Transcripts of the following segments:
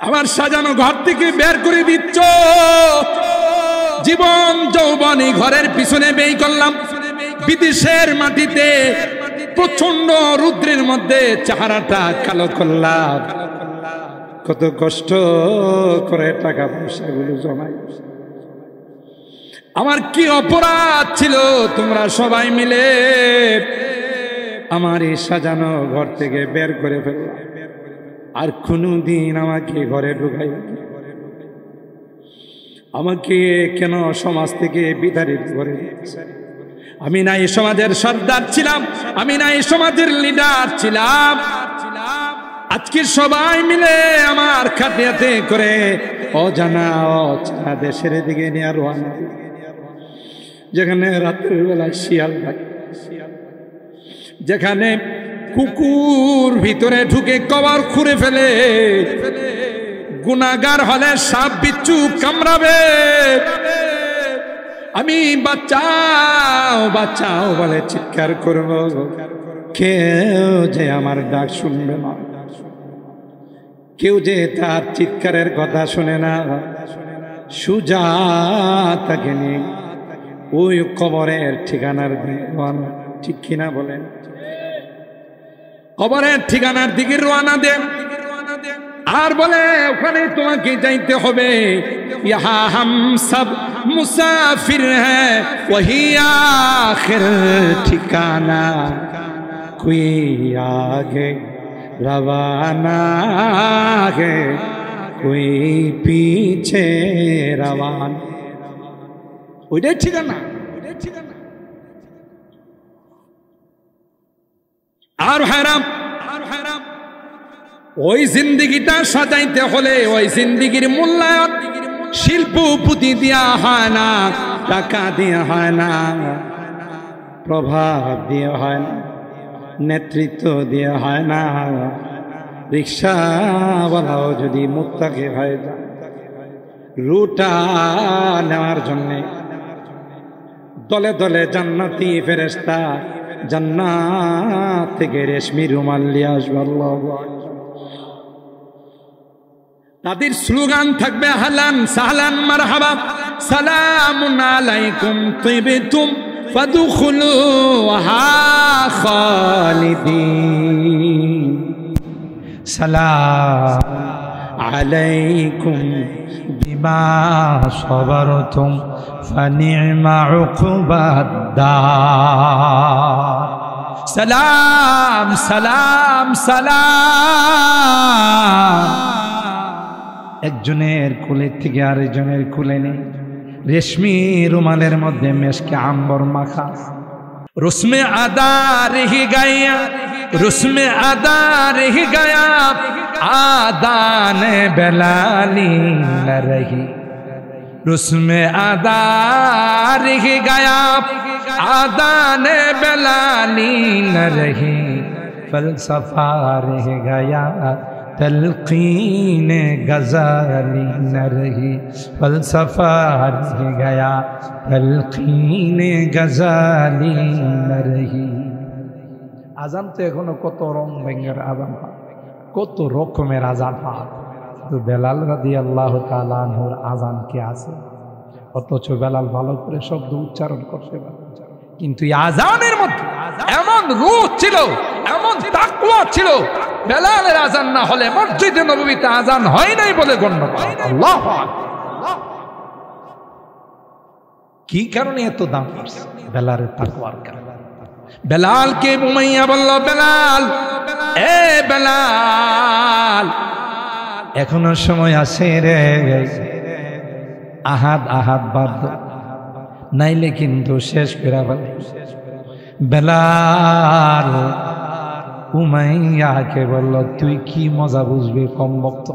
আমার সাজানো ঘর থেকে বের করে দিচ্ছ, জীবন যৌবন এই ঘরের পিছনে ব্যয় করলাম, বিদেশের মাটিতে প্রচন্ড রুদ্রের মধ্যে চেহারাটা কালো করলাম, কত কষ্ট করে টাকা পয়সাগুলো জমাই। আমার কি অপরাধ ছিল তোমরা সবাই মিলে আমার এই সাজানো ঘর থেকে বের করে ফেললাম, আর কোনদিন আমাকে ঘরে ঢুকাই, আমাকে কেন সমাজ থেকে বিতাড়িত করে? আমি না এই সমাজের সর্দার ছিলাম, আমি না এই সমাজের লিডার ছিলাম। আজকে সবাই মিলে আমার খাতিয়াতে করে অজানা অচেনা দেশের দিকে নিয়ে রওনা, যেখানে রাতের বেলা শিয়াল থাকে, যেখানে কুকুর ভিতরে ঢুকে কবর খুঁড়ে ফেলে, গুনাহগার হলে সাপ বিচ্ছু কামড়াবে, আমি বাঁচাও বাঁচাও বলে চিৎকার করব, কেউ যে আমার ডাক শুনবে না, কেউ যে তার চিৎকারের কথা শুনে না। সুজা তাকে নিয়ে ওই কবরের ঠিকানার দিকে, ঠিক কিনা বলেন? কবরের ঠিকানার দিকে রওনা দেন, আর বলে ওখানে তোমাকে যাইতে হবে। ইহা হাম সব মুসাফির হ্যায় ওহি আখির ঠিকানা, কোই আগে রওয়ানা হে কোই পিছে রওয়ানা। ওইটাই ঠিকানা, ওইটাই ঠিকানা। আর হারাম ওই জিন্দিগিটা সাজাইতে হলে ওই জিন্দিগির মূল্যায়ন শিল্প পুঁতি দেওয়া হয় না, টাকা দেওয়া হয় না, প্রভাব দেওয়া হয় না, নেতৃত্ব দেওয়া হয় না। রিক্সাওয়ালাও যদি মুত্তাকি হয়ে যায়, রুটা নেওয়ার জন্যে দলে দলে জান্নাতি ফেরেশতা জান্নাত থেকে রেশমি রুমাল নিয়ে আসবে। আল্লাহু আকবার। তাদের স্লোগান থাকবে হালান সাহলান মারহাবা, সালামুন আলাইকুম তিবতুম ফাদখুলুহা খালিদিন, সালাম আলাইকুম বিমা সাবারতুম ফানি'মা উকবাদ-দার। সালাম সালাম সালাম। একজনের কুলের থেকে আরেকজনের কুলে নেই, রেশমি রুমালের মধ্যে মেশকে আম্বর মাখা। রুসমে আদা রহি গায়া, রুসমে আদা রহি গায়া, আদানে বেলালি ন রহি। রুসমে আদা রহি গায়া, আদানে বেলালি ন রহি। ফলসফা রহ গায়া, तलकीन गज़ाली न रही। फलसफा रह गया, तलकीन गज़ाली न रही। আজান তো এখনো কত রং ভেঙ্গের আজান হয়, কত রকমের আজান হয়। তো বেলাল রাদিয়াল্লাহু তাআলা আনহুর আজান কি আছে? অথচ বেলাল ভালো করে শব্দ উচ্চারণ করতে পারে, কিন্তু এই আজানের মধ্যে এমন রূহ ছিল, এমন তাকওয়া ছিল, বেলালের আজান না হলে মসজিদে নববীতে আজান হয় নাই বলে গণ্য করা। আল্লাহু আকবার। কি কারণে এত দাম বেলালের তাকওয়ার কারণে? বেলালকে উমাইয়া বলল, বেলাল, এ বেলাল, এখনো সময় আছে রে, আহাদ আহাদ বাদ নাইলে কিন্তু শেষ ফেরা ফেলে। বেলাল উমাইয়াকে বলল, তুই কি মজা বুঝবি কম বক্ত?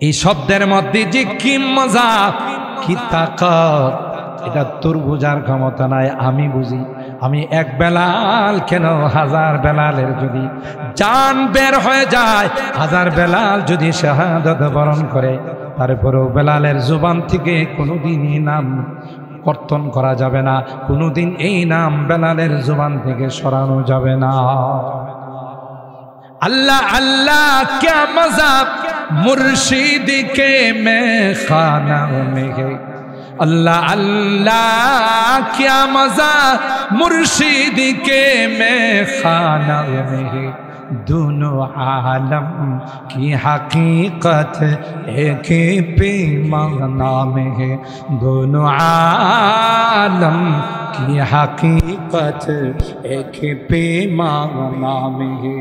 এই শব্দের মধ্যে যে কি মজা, কি তাকত, এটা তোর বোঝার ক্ষমতা নাই, আমি বুঝি। আমি এক বেলাল কেন, হাজার বেলালের যদি জান বের হয়ে যায়, হাজার বেলাল যদি শাহাদাত বরণ করে, তারপরেও বেলালের জুবান থেকে কোনোদিনই নাম কর্তন করা যাবে না, কোনোদিন এই নাম বেলালের জুবান থেকে সরানো যাবে না। আল্লাহ আল্লাহ, क्या मजा मुर्शिद के मैं खाना में है। अल्लाह अल्लाह क्या मजा मुर्शिद के मैं खाना में है। दोनों आलम की हकीकत एक ही पैमाना में है। दोनों आलम की हकीकत एक ही पैमाना में है।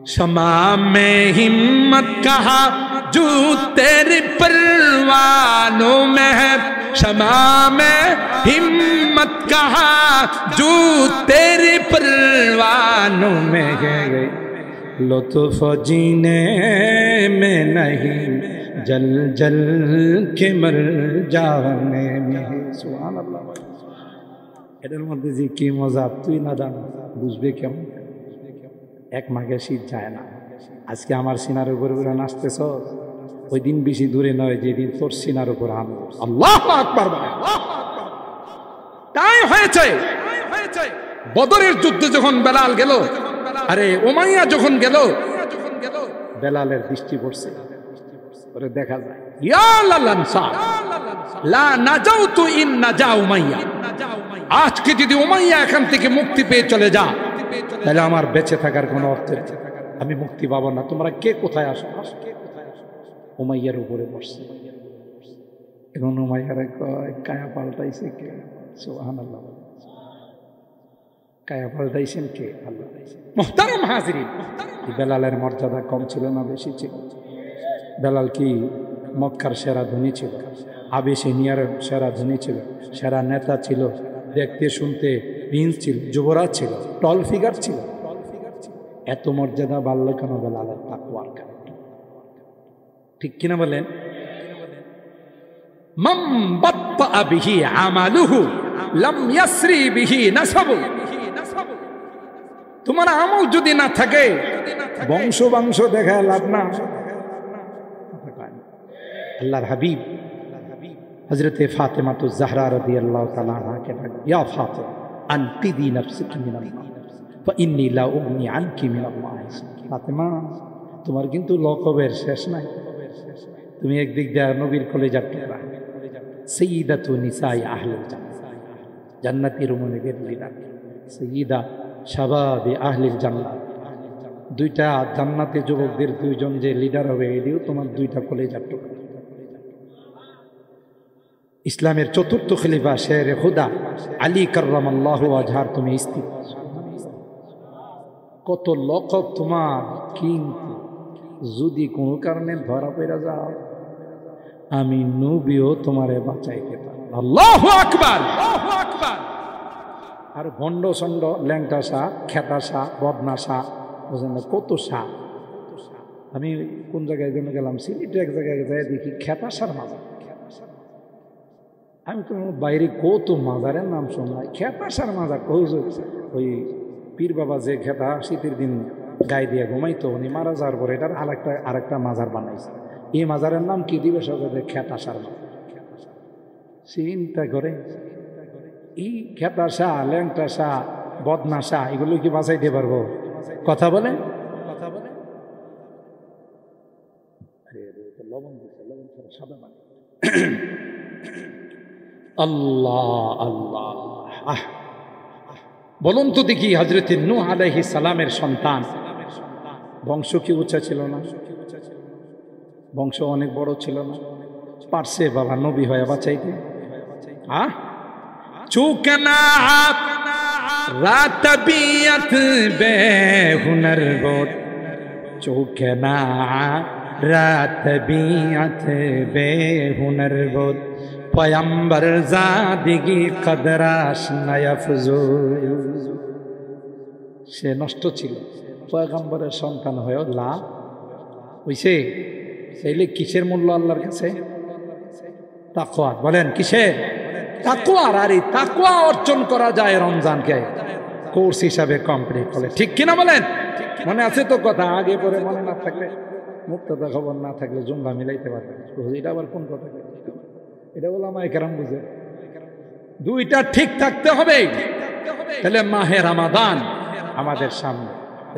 शमा में हिम्मत कहा जो तेरे परवानों में है। शमा में हिम्मत कहा जो तेरे परवानों में है। लुत्फ जीने में नहीं जल जल के मर जाने में है। सुभान अल्लाह। এটার মধ্যে যে কি মজা তুই না জান বুঝবে কেমন। এক মাঘে শীত যায় না। আজকে আমার সিনার উপর উপরে নাচতেছ, ওই দিন বেশি দূরে নয় যেদিন তোর সিনার উপর হাম। আল্লাহু আকবার। তাই হয়েছে বদরের যুদ্ধে যখন বেলাল গেল, আরে উমাইয়া যখন গেল, বেলালের দৃষ্টি পড়ছে, ওরে দেখা যায় ইয়া লালানসা লা নাজাউতু ইন নাজা উমাইয়া। আজকে যদি উমাইয়া এখান থেকে মুক্তি পেয়ে চলে যা, তাহলে আমার বেঁচে থাকার কোনো অর্থ নেই, আমি মুক্তি পাবো না। তোমরা কে কোথায় আসো? উমাইয়ার উপরে বসছে। এখন উমাইয়ার কায়া পাল্টাইছে কে? সুবহানাল্লাহ। কায়া পাল্টাইছেন কে? আল্লাহ। মুহতারাম হাজিরিন, বেলালের মর্যাদা কম ছিল না বেশি ছিল? বেলাল কি মক্কার সেরা ধনী ছিল? আবিসিনিয়ার সেরা ধনী ছিল, সেরা নেতা ছিল, দেখতে শুনতে প্রিন্স ছিল, যুবরাজ ছিল, টল ফিগার ছিল। এত মর্যাদা বাড়ল কেন? বেলালের তাকওয়ার কারণে। ঠিক কিনা বলেন? মান বাত্তা বিহি আমালুহু লাম ইয়াসরি বিহি নাসাবু। তোমার আমল যদি না থাকে, বংশ দেখা লাভ না। আল্লাহর হাবিব হযরতে ফাতেমাতুজ জাহরা রাদিয়াল্লাহু তাআলা আনহাকে ডাক, ইয়া ফাতিমা আনকিদি নাফসিকি মিনাল্লাহ ফাইন্নী লা উগনি আনকি মিনাল্লাহ। ফাতেমা, তোমার কিন্তু লকবের শেষ নাই। তুমি একদিক দিয়ে নবীর কলেজার টুকরা, সাইয়্যিদাতু নিসাই আহলিল জান্নাহ, জান্নাতের উম্মতের লিডার, সাইয়্যিদা শাবাবি আহলিল জান্নাহ। দুইটা জান্নাতে যুবকদের দুইজন যে লিডার হবে, এটিও তোমার দুইটা কলেজার টুকরা। ইসলামের চতুর্থ খলিফা শেরে খুদা আলী কাররামাল্লাহু ওয়াজহার তুমি স্ত্রী। কত লকব তোমার, কিন্তু যদি কোনো কারণে ধরা পড়া যাও, আমি নবীও তোমারে বাঁচাইতে পারি। আল্লাহু আকবার। আর ভণ্ড সন্ড ল্যাংটা শাহ, খেতা শাহ, বদনা শাহ, বুঝলেন না কত শাহ। আমি কোন জায়গায় জন্য গেলাম, সিলেটে এক জায়গায় যাই দেখি খেতা শাহ মাজার। আমি তো বাইরে কত মাজারের নাম শুনলাম, খেতা শাহ মাজার। ওই পীর বাবা যে খেতা শীতের দিন গায়ে দিয়ে ঘুমাইতো, উনি মারা যাওয়ার পরে এটার আরেকটা মাজার বানাইছে। এই মাজারের নাম কি দিবে? সবাই খেতা শাহ মাজার। চিন্তা করে এই খেতা শাহ, ল্যাংটা শাহ, বদনা শাহ, এগুলো কি বাঁচাইতে পারবো? কথা বলে আল্লাহ আল্লাহ। বলুন তো দেখি, হযরত নূহ আলাইহিস সালামের সন্তান, বংশ কি উঁচা ছিল না? বংশ অনেক বড় ছিল না? পারছে বাবা নবী হয়ে বাঁচাইতে? চুকনা রাত বিয়াত বেহুনর বোধ, চুকনা রাত বিয়াত বেহুনর বোধ, পয়ম্বর জাদিগি কদরাশ নয়ফজুল। সে নষ্ট ছিল, পয়গম্বরের সন্তান হয়েও লাভ হইছে। চাইলে কিসের মূল্য আল্লাহর কাছে? তাকওয়া। বলেন কিসের? তাকওয়ার। আর এই তাকওয়া অর্জন করা যায় রমজানকে কোর্স হিসাবে কমপ্লিট হলে। ঠিক কিনা বলেন? মনে আছে তো কথা? আগে পরে মনে না থাকলে, মুক্ততা খবর না থাকলে জুমলা মিলাইতে পারবে। এটা আবার কোন কথা? এটা ওলামায়ে কেরাম বুঝে। দুইটা ঠিক থাকতে হবে, তাহলে মাহে রমাদান আমাদের সামনে।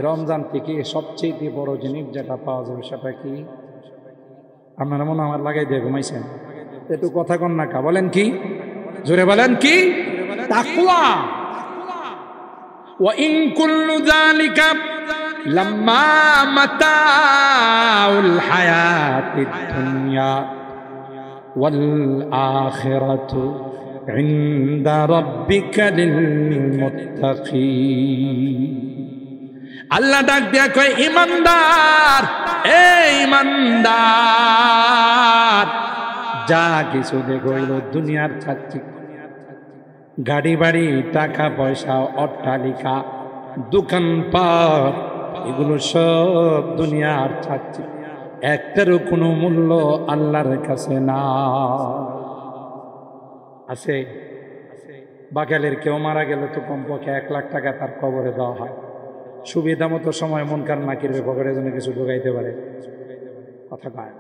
রমজান থেকে সবচেয়ে বড় জিনিস যেটা পাওয়া যাবে সেটা কি? আপনারা মনে আমার লাগাই দিয়ে ঘুমাইছেন, একটু কথা কন না কা, বলেন কি, জোরে বলেন কি? তাকওয়া। ওয়া ইন কুল্লু যালিকা লাম্মা মাতাউল হায়াতিদ দুনিয়া ওয়াল আখিরাতু ইনদা রাব্বিকা লিল মুত্তাকিন। আল্লাহ ডাক দিয়া কয়, ইমানদার, ইমানদার, যা কিছু দেখো হইল দুনিয়ার চাকচিক, গাড়ি বাড়ি, টাকা পয়সা, অট্টালিকা, দোকানপাট, এগুলো সব দুনিয়ার চাকচিক, একটারও কোনো মূল্য আল্লাহর কাছে না। আছে বাকালের কেউ মারা গেলে তো কমপক্ষে 1 লাখ টাকা তার কবরে দেওয়া হয়, সুবিধা মতো সময় মুনকার নাকিরের পকেটে যেন কিছু ঢোকাইতে পারে, কথা কয়।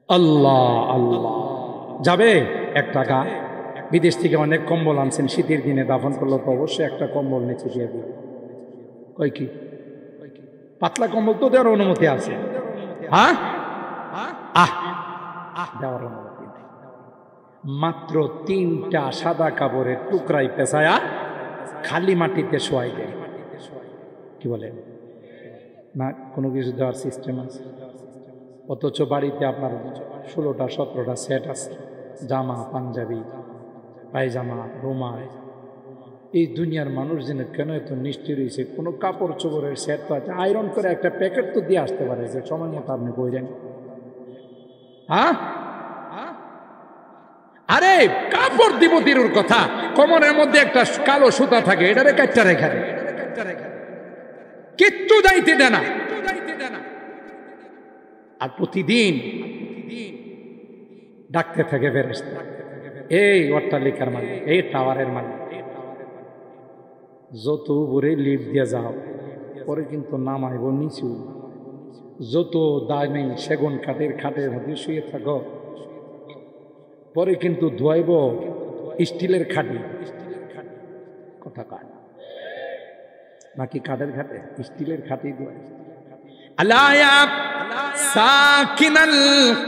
আল্লাহ আল্লাহ, যাবে 1 টাকা, বিদেশ থেকে অনেক কম্বল আনছেন, শীতের দিনে দাফন করলো তো অবশ্যই একটা কম্বল নিচে দিয়ে দিবে। কই কি পাতলা কম্বল তো দেওয়ার অনুমতি আছে, হ্যাঁ, দেওয়ার অনুমতি নেই। মাত্র 3টা সাদা কাপড়ের টুকরাই পেঁচায়া খালি মাটিতে শোয়াই দেয়। কি বলেন না, কোনো কিছু দেওয়ার সিস্টেম আছে? অথচ বাড়িতে আপনার 16টা 17টা সেট আছে, জামা, পাঞ্জাবি, পায়জামা, রুমাল। এই দুনিয়ার মানুষ যেন কেন এত নিষ্ঠুর হয়েছে, কোনো কাপড় চোপড়ের সেট তো আছে, আয়রন করে একটা প্যাকেট তো দিয়ে আসতে পারে, যে সময় মতো আপনি বই যান। হ্যাঁ, আরে কাপড় দিব দিরুর কথা, কোমরের মধ্যে একটা কালো সুতা থাকে, এটারে কাটটা রেখা দেয়, কিচ্ছু যাইতে দেয় না। আর প্রতিদিন ডাকতে থাকে ফেরেশতা, এই অট্টালিকার মালিক, এই টাওয়ারের মালিক, যত উপরে লিফট দিয়ে যাও পরে কিন্তু নামাইব নিচু, যত দামি সেগুন কাঠের খাটের মধ্যে শুয়ে থাকো পরে কিন্তু ধোয়াইব স্টিলের খাটে, কথা কাট নাকি কাঠের খাটে, স্টিলের খাটে ধোয়াই। আলায়া সাকিনাল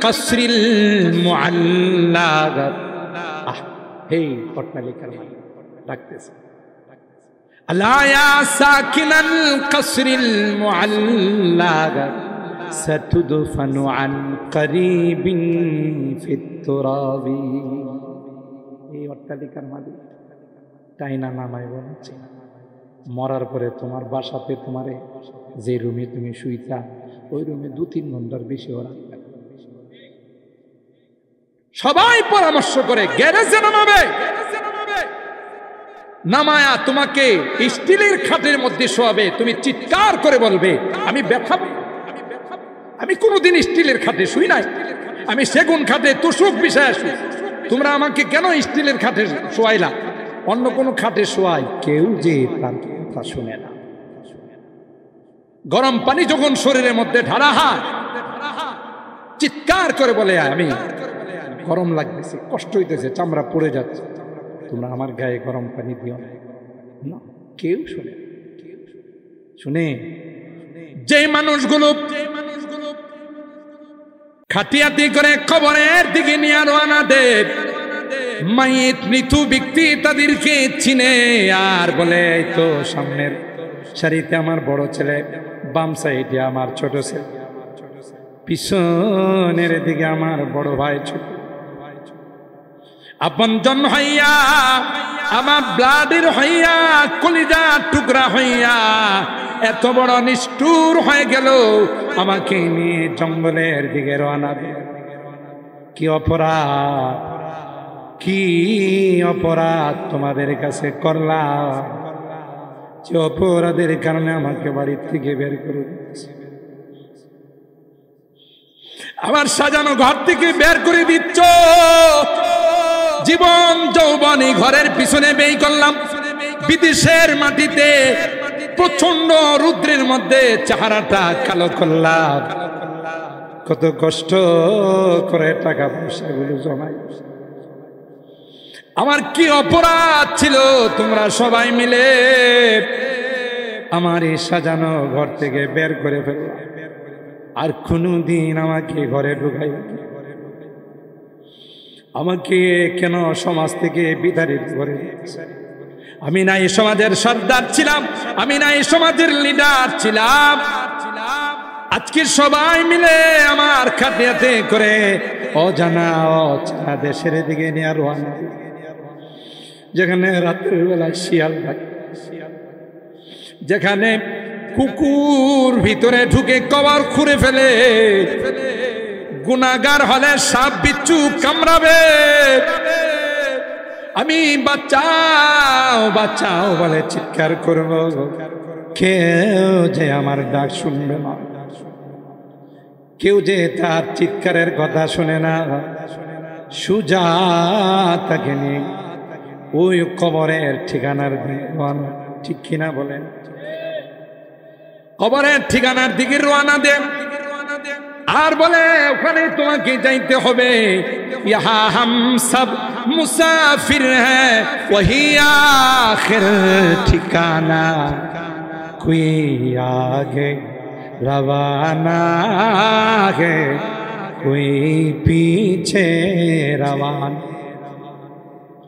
কসরিল মুআল্লাগাত, হে অট্টালিকার মালিক ডাকতেছে, আলায়া সাকিনাল কসরিল মুআল্লাগাত সাতুদফানু আন করিবিন ফিত তুরাবি। এই অট্টালিকার মালিক টাইনা নামাইব নিচে, মরার পরে তোমার বাসাতে তোমারে যে রুমে তুমি শুইতা ওই রুমে 2-3 ঘন্টার বেশি ওরা সবাই পরামর্শ করে গ্যারেজে নামাবে, নামায়া তোমাকে স্টিলের খাটের মধ্যে শোয়াবে, তুমি চিৎকার করে বলবে আমি ব্যথা, আমি কোনোদিন স্টিলের খাটে শুই নাই, আমি সেগুন খাটে তুষুক বিষয় শুই, তোমরা আমাকে কেন স্টিলের খাটে শোয়াইলা, অন্য কোনো খাটে শোয়াই, কেউ যে তার কথা শুনে না। গরম পানি যখন শরীরের মধ্যে ঢালা হয় চিৎকার করে বলে আমি গরম লাগতেছে, কষ্ট হইতেছে, চামড়া পড়ে যাচ্ছে, তোমরা আমার গায়ে গরম পানি দিও না, কেউ শুনে, শুনে যে মানুষগুলো খাটিয়াতি করে কবরের দিকে নিয়ে রওনা দেয়, মাইত মৃত্যু ব্যক্তি তাদেরকে চিনে আর বলে তো সামনের সারিতে আমার বড় ছেলে, বাম সাইডে আমার ছোট ছেলে, পিছনের দিকে আমার বড় ভাই ছোট, আপনজন হইয়া আমার ব্লাডের হইয়া কলিজা টুকরা হইয়া এত বড় নিষ্ঠুর হয়ে গেল, আমাকে নিয়ে জঙ্গলের দিকে রওনা দিল। কি অপরাধ, কি অপরাধ তোমাদের কাছে করলাম, যে অপরাধের কারণে আমাকে বাড়ির থেকে বের করে দিচ্ছে, আমার সাজানো ঘর থেকে বের করে দিচ্ছ, জীবন যৌবনী ঘরের পিছনে ব্যয় করলাম, বিদেশের মাটিতে প্রচন্ড রুদ্রের মধ্যে চেহারাটা কালো করলাম, কত কষ্ট করে টাকা পয়সাগুলো জমাই। আমার কি অপরাধ ছিল তোমরা সবাই মিলে আমার এই সাজানো ঘর থেকে বের করে ফেলল, আর কোনদিন আমাকে ঘরে ঢুকাই, আমাকে কেন সমাজ থেকে বিতাড়িত করে? আমি না এই সমাজের সর্দার ছিলাম, আমি না এই সমাজের লিডার ছিলাম। আজকে সবাই মিলে আমার খাতিয়াতে করে অজানা অচেনা দেশের দিকে নিয়ে রওনা, যেখানে রাতের বেলা শিয়াল থাকে, যেখানে কুকুর ভিতরে ঢুকে কবর খুঁড়ে ফেলে, গুনাহগার হলে সাপ বিচ্ছু কামড়াবে, আমি বাঁচাও বাঁচাও বলে চিৎকার করব, কেউ যে আমার ডাক শুনবে না, কেউ যে তার চিৎকারের কথা শুনে না। সুজা তাকে নিয়ে ওই কবরের ঠিকানার দিকে, ঠিক কিনা বলেন? কবরের ঠিকানার দিকে রওনা দেন, আর বলে ওখানে তোমাকে যাইতে হবে। ইহা হাম সব মুসাফির হ্যাঁ, ওহি আখির ঠিকানা, কোই আগে রওয়ানা হে, কোই পিছে রওয়ানা।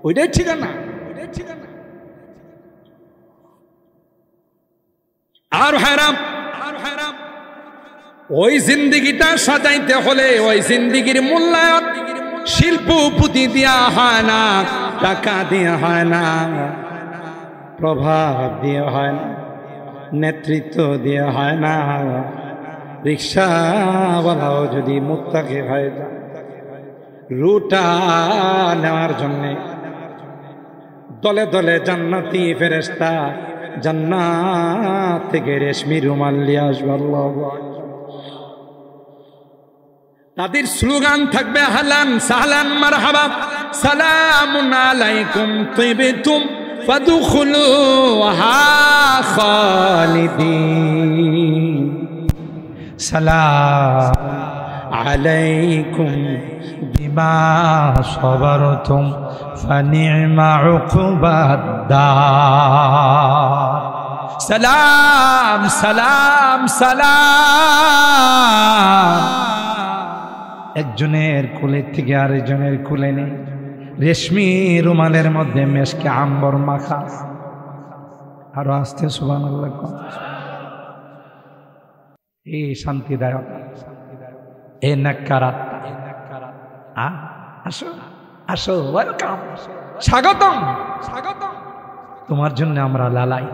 ওইটাই ঠিকানা, ওইটাই ঠিকানা। আর হারাম, আর হারাম। ওই জিন্দিগিটা সাজাইতে হলে ওই জিন্দিগির মূল্যায়ন শিল্প পুঁতি দেওয়া হয় না, টাকা দেওয়া হয় না, প্রভাব দেওয়া হয় না, নেতৃত্ব দেওয়া হয় না। রিক্সাওয়ালাও যদি মুত্তাকি হয়ে যায়, রুটা নেওয়ার জন্যে দলে দলে জান্নাতি ফেরেশতা জান্নাত থেকে রেশমি রুমাল নিয়ে আসবে। তাদের স্লোগান থাকবে হালান সাহলান মারহাবা, সালামুন আলাইকুম তিবতুম ফাদখুলুহা খালিদিন, সালাম আলাইকুম বিমা সাবারতুম ফানি'মা উকবাদ-দার। সালাম সালাম সালাম। একজনের কোলে থেকে আরেকজনের কোলে নেই, রেশমি রুমালের মধ্যে মেশকে আম্বর মাখা। আরো আসতে সুবহানাল্লাহ। এই শান্তিদায়ক, এ নাক্কারাত, আসো আসো, ওয়েলকাম, স্বাগতম স্বাগতম। তোমার জন্য আমরা লালাই,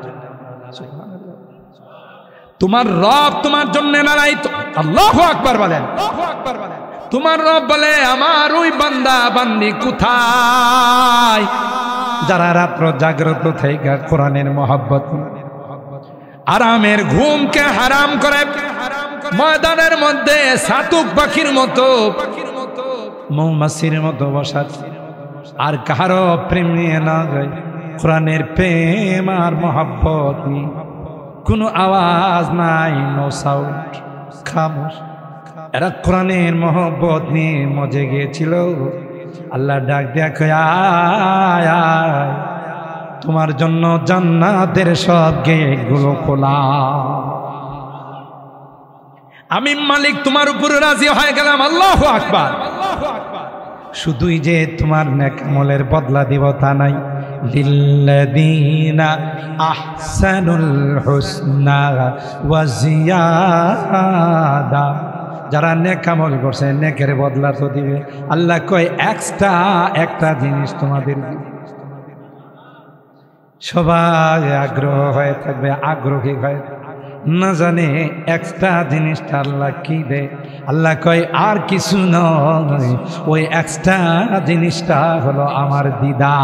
তোমার রব তোমার জন্য লালায়িত। আল্লাহু আকবার বলেন। তোমার রব বলে আমার ওই বান্দা বান্দি কোথায় যারা রাত্র জাগ্রত থেকে কোরআনের মহব্বত, আরামের ঘুমকে হারাম করে, ময়দানের মধ্যে সাতুক পাখির মতো মৌমাছির মতো বসা, আর কাহারো প্রেম নিয়ে না যায়, কোরআনের প্রেম আর মহব্বত নিয়ে কোনো আওয়াজ নাই, নো সাউন্ড, খামোশ। এরা কোরআনের মহব্বত নিয়ে মজে গিয়েছিল। আল্লাহ ডাক দেয়া কয়, আয় আয়, তোমার জন্য জান্নাতের সব গেটগুলো খোলা, আমি মালিক তোমার উপরে রাজি হয়ে গেলাম। আল্লাহু আকবার। শুধুই যে তোমার নেক আমলের বদলা দিব তা নাই, লিল্লাযীনা আহসানুল হুসনা ওয়া জিয়াদা, যারা নেক আমল করছে নেকের বদলা তো দিবে। আল্লাহ কয় এক্সট্রা একটা জিনিস তোমাদের দিবে। সবাই আগ্রহ হয়ে থাকবে, আগ্রহী হয়ে না জানে এক্সট্রা জিনিসটা আল্লাহ কি দেয়। আল্লাহ কয় আর কিছু নয়, ওই এক্সট্রা জিনিসটা হলো আমার দিদা।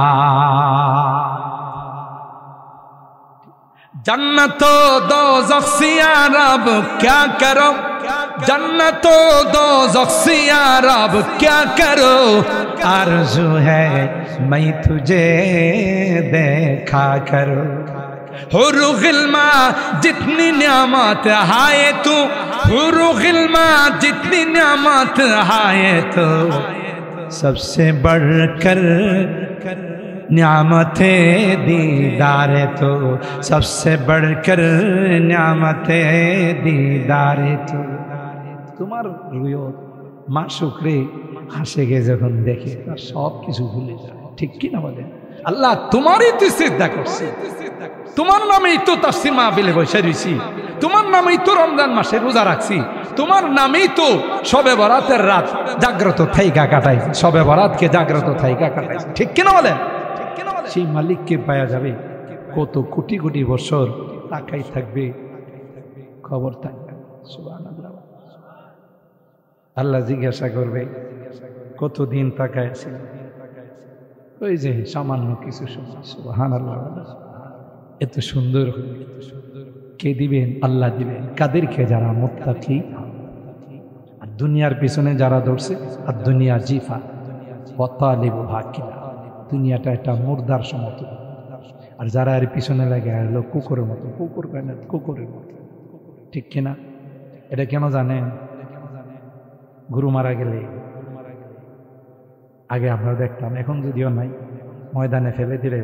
जन्नत दोज़ख से या रब क्या करो, जन्नत दोज़ख से या रब क्या करो, आरज़ू है मैं तुझे देखा करो। हुर गिल्मा जितनी नियामत हाय तू, हुरू गिल्मा जितनी नियामत है तो सबसे बढ़कर नियामत दीदार तो सबसे बढ़कर नियामत दीदार तो তোমার রুয়ো মা শুকরে হাসে গে যখন দেখে তার সব কিছু ভুলে যায় ঠিক কি না বলেন আল্লাহ তোমারই তো সিজদা করছি তোমার নামেই তো তাফসীর মাহফিলে বসে রইছি তোমার নামেই তো রমজান মাসে রোজা রাখছি তোমার নামেই তো শবে বরাতের রাত জাগ্রত থাইকা কাটাইছি শবে বরাতকে জাগ্রত থাইকা কাটাইছি ঠিক কি না বলেন সেই মালিককে পাওয়া যাবে কত কোটি কোটি বছর তাকাই থাকবে খবর থাকবে সুবহানাল্লাহ আল্লাহ জিজ্ঞাসা করবে কতদিন তাকায় ছিল ওই যে সামান্য কিছু সময় সুবহানাল্লাহ এত সুন্দর কে দিবেন আল্লাহ দিবেন কাদেরকে যারা মুত্তাকি আর দুনিয়ার পিছনে যারা দৌড়ছে আর দুনিয়া জিফা ওয়াতালিবু হাকিলা দুনিয়াটা একটা মুর্দার সমতুল্য আর যারা এর পিছনে লাগে হলো কুকুরের মতো কুকুর কেন কুকুরের মতো ঠিক কিনা এটা কেন জানেন গুরু মারা গেলে আগে আমরা দেখতাম এখন যদিও নাই ময়দানে ফেলে দিলে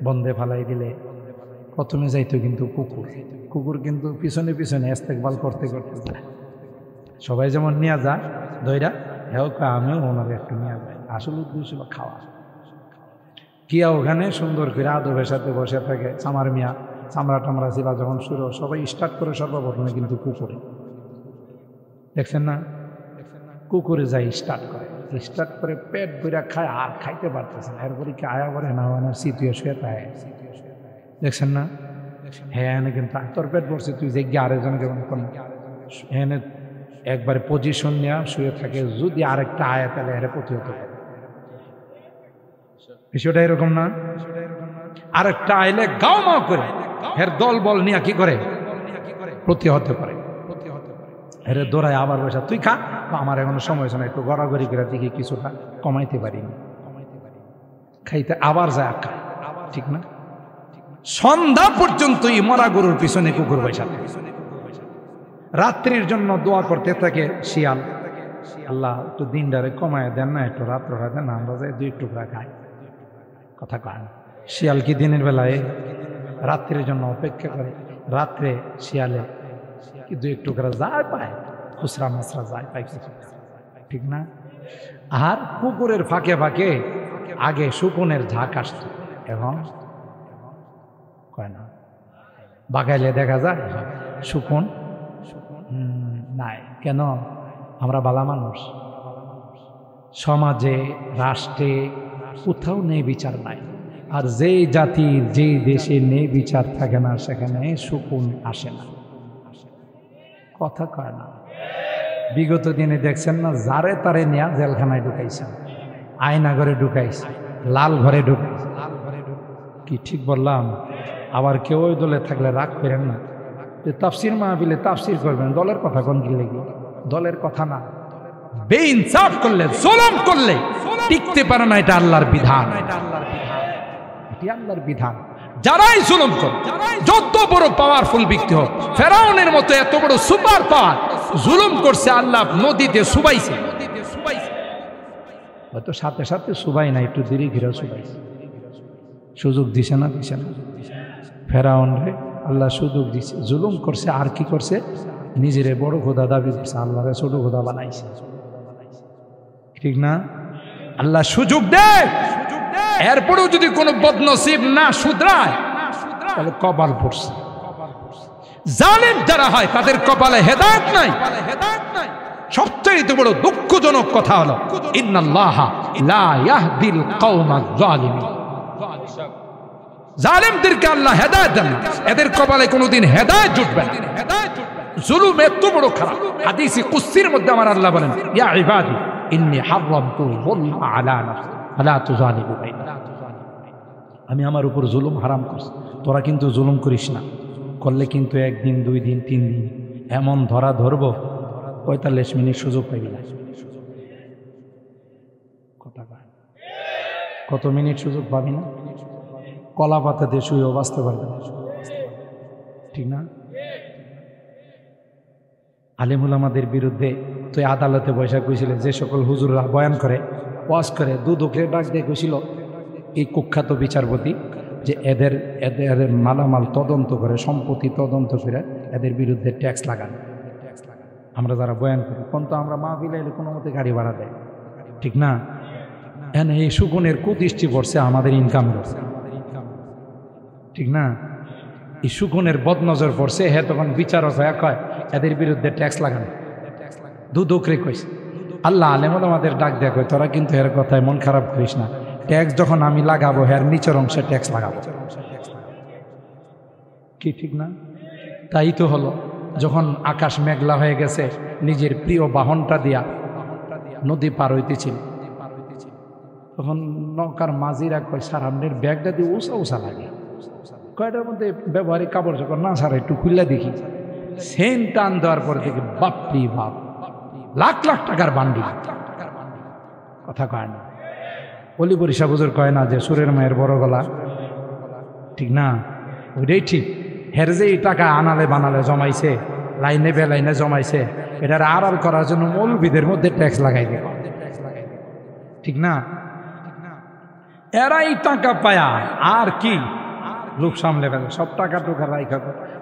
বন্ধে ফালাই দিলে প্রথমে যাইতো কিন্তু কুকুর কুকুর কিন্তু পিছনে পিছনে ইস্তেকবাল করতে করতে যায় সবাই যেমন নিয়ে যায় দইরা হেও আমিও ওনাকে একটু নিয়ে যায় আসল উদ্দেশ্য ছিল খাওয়া কিয়া ওখানে সুন্দর করে আদবের সাথে বসে থাকে চামার মিয়া চামড়া টামড়া ছিল যখন শুরু সবাই স্টার্ট করে সর্বপ্রথমে কিন্তু কুকুরে দেখছেন না কুকুরে যাই স্টার্ট করে পেট ভরা খায় আর খাইতে পারতেছে না এরপরে কি আয়া করে না হয় না সিতুয়ে শুয়ে থাকে দেখছেন না হ্যাঁ কিন্তু তোর পেট পড়ছে তুই যে আরেকজন কেমন কোন হ্যাঁ একবারে পজিশন নেওয়া শুয়ে থাকে যদি আরেকটা আয়া তাহলে এর প্রতিহত করে বিষয়টা এরকম না আরেকটা আইলে গাও মাও করে এর দল বল নিয়ে কি করে প্রতিহত করে এরে দৌড়ায় আবার বসা তুই খা আমার এখনো সময় হয়েছে না একটু গড়াগড়ি করে দেখি কিছুটা কমাইতে পারিনি খাইতে আবার যায় খা ঠিক না সন্ধ্যা পর্যন্তই মরা গরুর পিছনে কুকুর বসা রাত্রির জন্য দোয়া করতে থাকে শিয়াল আল্লাহ একটু দিনটারে কমায় দেন না একটু রাত্রটা দেন না আমরা যাই 2 টুকরা খাই কথা কয় শিয়াল কি দিনের বেলায় রাত্রির জন্য অপেক্ষা করে রাত্রে শিয়ালে কি 2 টুকরা যায় পায় খুচরা মাছরা যায় পায় কিছু ঠিক না আর কুকুরের ফাঁকে ফাঁকে আগে শকুনের ঝাঁক আসত এখন কয় না বাগাইলে দেখা যায় শকুন নাই কেন আমরা বালা মানুষ সমাজে রাষ্ট্রে কোথাও নেই বিচার নাই আর যেই জাতির যেই দেশে নেই বিচার থাকে না সেখানে শকুন আসে না কথা কয় না বিগত দিনে দেখছেন না যারে তারে নিয়ে জেলখানায় ঢুকাইছে আয়না ঘরে ঢুকাইছে লাল ঘরে ঢুকাইছে কি ঠিক বললাম আবার কেউ ওই দলে থাকলে রাগ করেন না যে তাফসির মাহফিলে তাফসির করবেন দলের কথা কোন কি লেগে দলের কথা না বেইনসাফ করলে জুলুম করলে টিকতে পারে না এটা আল্লাহর বিধান এটি আল্লাহর বিধান যারাই জুলুম করে যত বড় পাওয়ারফুল ব্যক্তি হোক ফেরাউনের মতো এত বড় সুপার পাওয়ার জুলুম করছে আল্লাহ নদীতে সুবাইছে হয়তো সাথে সাথে সুবাই না একটু দেরি ঘিরে সুবাইছে সুযোগ দিছে না ফেরাউন রে আল্লাহ সুযোগ দিছে জুলুম করছে আর কি করছে নিজেরে বড় খোদা দাবি করছে আল্লাহরে ছোট খোদা বানাইছে ঠিক না আল্লাহ সুযোগ দেয় এরপরেও যদি কোনো বদনসিব না শুধরায় তাহলে কপাল পড়ছে জালেম যারা হয় তাদের কপালে হেদায়েত নাই সবচেয়ে বড় দুঃখজনক কথা হলো ইন্নাল্লাহা লা ইয়াহদিল কওমাজ জালিমিন জালেমদেরকে আল্লাহ হেদায়েত দেন না এদের কপালে কোনোদিন হেদায়েত জুটবে না জুলুম এত বড় খারাপ হাদিসে কুদসির মধ্যে আমার আল্লাহ বলেন ইয়া ইবাদি ইন্নী হারামতু যুলমা আলা নাফসি ফালা তুযালিমু বাইনা আমি আমার উপর জুলুম হারাম করছি তোরা কিন্তু জুলুম করিস না করলে কিন্তু 1 দিন 2 দিন 3 দিন এমন ধরা ধরব 45 মিনিট সুযোগ পাইবি না কত মিনিট সুযোগ পাবি না কলা পাতা দিয়ে শুয়েও বাঁচতে পারবে না ঠিক না আলেমুল আমাদের বিরুদ্ধে তুই আদালতে বৈশা কইছিল, যে সকল হুজুররা বয়ান করে ওয়াজ করে দুদকরে ডাক দিয়ে কইছিল এই কুখ্যাত বিচারপতি যে এদের এদের মালামাল তদন্ত করে, সম্পত্তি তদন্ত করে এদের বিরুদ্ধে ট্যাক্স লাগান। আমরা যারা বয়ান করি কোন তো আমরা মাহফিলে এলে কোনো মতে গাড়ি ভাড়া দেয়, ঠিক না? এনে এই সুগুনের কুদৃষ্টি পড়ছে আমাদের ইনকামের, ঠিক না? এই সুগুনের বদনজর পড়ছে, হ্যাঁ তখন বিচারক হয়ে কয় এদের বিরুদ্ধে ট্যাক্স লাগান। দুদকরে কইছে। আল্লাহ আলেমুল আমাদের ডাক দেয়া কয় তোরা কিন্তু এর কথায় মন খারাপ করিস না, ট্যাক্স যখন আমি লাগাবো এর নিচের অংশে ট্যাক্স লাগাবো, কি ঠিক না? তাই তো হলো, যখন আকাশ মেঘলা হয়ে গেছে নিজের প্রিয় বাহনটা দিয়া নদী পার হইতেছিল, তখন নৌকার মাঝিরা কয় স্যার আপনার ব্যাগটা দিয়ে উষা উষা লাগে, কয়টার মধ্যে ব্যবহারিক কাপড় চোপড় না স্যার একটু খুললে দেখি। সেন টান দেওয়ার পরে দেখি বাপরি বাপ, লাখ লাখ টাকার বান্ডিল। কথা কয় না, অলি বরিশা বুজুর কয় না যে সুরের মায়ের বড় গলা, ঠিক না? ওইটাই ঠিক। হের যে এই টাকা আনালে বানালে জমাইছে, লাইনে বেলাইনে জমাইছে, এটার আড়াল করার জন্য মৌলবিদের মধ্যে ট্যাক্স লাগাই দেবে, ঠিক না? এরাই টাকা পায়া আর কি লোক সামলে ফেলে, সব টাকা টুকা রাইখা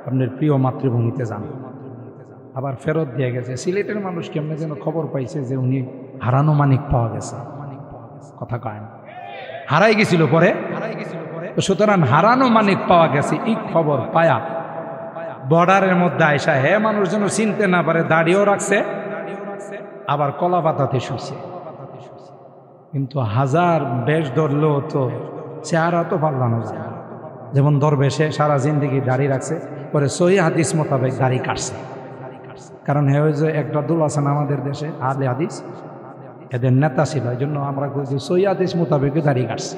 আপনার প্রিয় মাতৃভূমিতে যান, আবার ফেরত দিয়ে গেছে। সিলেটের মানুষ কেমনে যেন খবর পাইছে যে উনি হারানো মানিক পাওয়া গেছে, কথা কয় না, হারাই গেছিল পরে। সুতরাং হারানো মানিক পাওয়া গেছে এই খবর পায়া বর্ডারের মধ্যে আয়সা হে মানুষ যেন চিনতে না পারে দাড়িও রাখছে, আবার কলা পাতাতে শুইছে। কিন্তু হাজার বেশ ধরলেও তো চেহারা তো পাল্লানো যায় না। যেমন দরবেশে সারা জিন্দিগি দাড়ি রাখছে, পরে সহি হাদিস মোতাবেক দাড়ি কাটছে। কারণ হে ওই যে একটা দল আছেন আমাদের দেশে আহলে হাদিস, এদের নেতা ছিল, এই জন্য আমরা সহি হাদিস মোতাবেক দাড়ি কাটছে।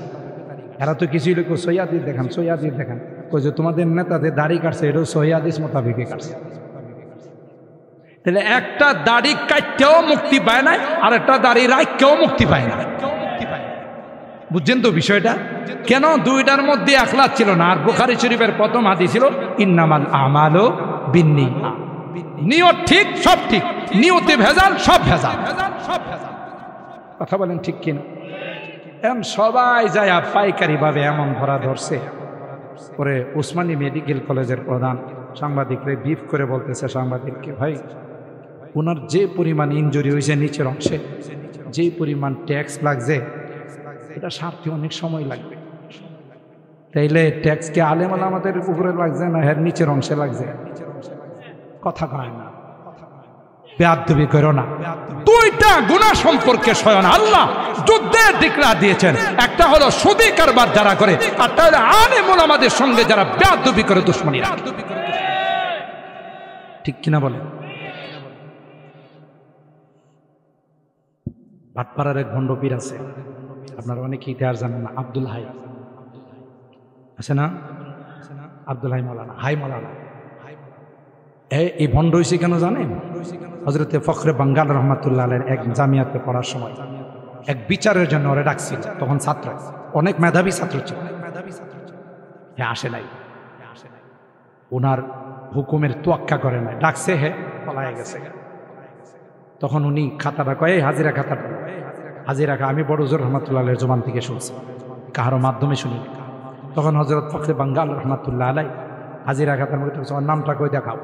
এরা তো কিছুই লোক সহি হাদিস দেখান, সহি হাদিস দেখান, ওই যে তোমাদের নেতাদের দাড়ি কাটছে এটাও সহি হাদিস মোতাবেকই কাটছে। তাহলে একটা দাড়ি কাটতেও মুক্তি পায় না, আর একটা দাড়ি রাখতেও মুক্তি পায় না। বুঝছেন তো বিষয়টা? কেন? দুইটার মধ্যে এখলাস ছিল না। আর বুখারী শরীফের প্রথম হাদিস ছিল ইন্নামাল আমালু বিন্নিয়াত, নিয়ত ঠিক সব ঠিক, নিয়তে ভেজাল সব ভেজাল। কথা বলেন ঠিক কিনা? এখন সবাই যায় পাইকারি ভাবে এমন ধরা ধরছে। পরে উসমানী মেডিকেল কলেজের প্রধান সাংবাদিকরে বিফ করে বলতেছে সাংবাদিককে, ভাই ওনার যে পরিমাণ ইনজুরি হয়েছে নিচের অংশে, যে পরিমাণ ট্যাক্স লাগছে এটা সারতে অনেক সময় লাগবে। তাইলে ট্যাক্স কি আলেম আমাদের উপরে লাগছে না এর নিচের অংশে লাগছে? কথা কয় না, বেয়াদবি করো না। দুইটা গুনাহ সম্পর্কে স্বয়ং আল্লাহ যুদ্ধের ডিক্লার দিয়েছেন, একটা হলো সুদী কারবার যারা করে, আর একটা হলো আলেম আমাদের সঙ্গে যারা বেয়াদবি করে দুশমনী রাখে। ঠিক কিনা বলে? ভাটপাড়ার এক ভণ্ড পীর আছে, আপনারা অনেকে ইতিহাস জানেন না, আব্দুল হাই আছে না? আব্দুল হাই মাওলানা, হাই মাওলানা। এই ভণ্ড হয়েছে কেন জানেন? হযরতে ফখরে বাঙ্গাল রহমাতুল্লাহ আলাইহির এক জামিয়াতে পড়ার সময় এক বিচারের জন্য ওরে ডাকছিল। তখন ছাত্র, অনেক মেধাবী ছাত্র ছিল, হ্যাঁ আসে নাই, ওনার হুকুমের তোয়াক্কা করে নাই, ডাকছে হে পলায় গেছে। তখন উনি খাতাটা কয়ে হাজিরা খাতাটা, হাজিরা খা, আমি বড় হুজুর রহমাতুল্লাহ আলাইহির জবান থেকে শুনছি, কাহারও মাধ্যমে শুনি। তখন হযরত ফখরে বাঙ্গাল রহমাতুল্লাহ আলাইহি হাজিরা খাতার মধ্যে ওর নামটা কই দেখাও।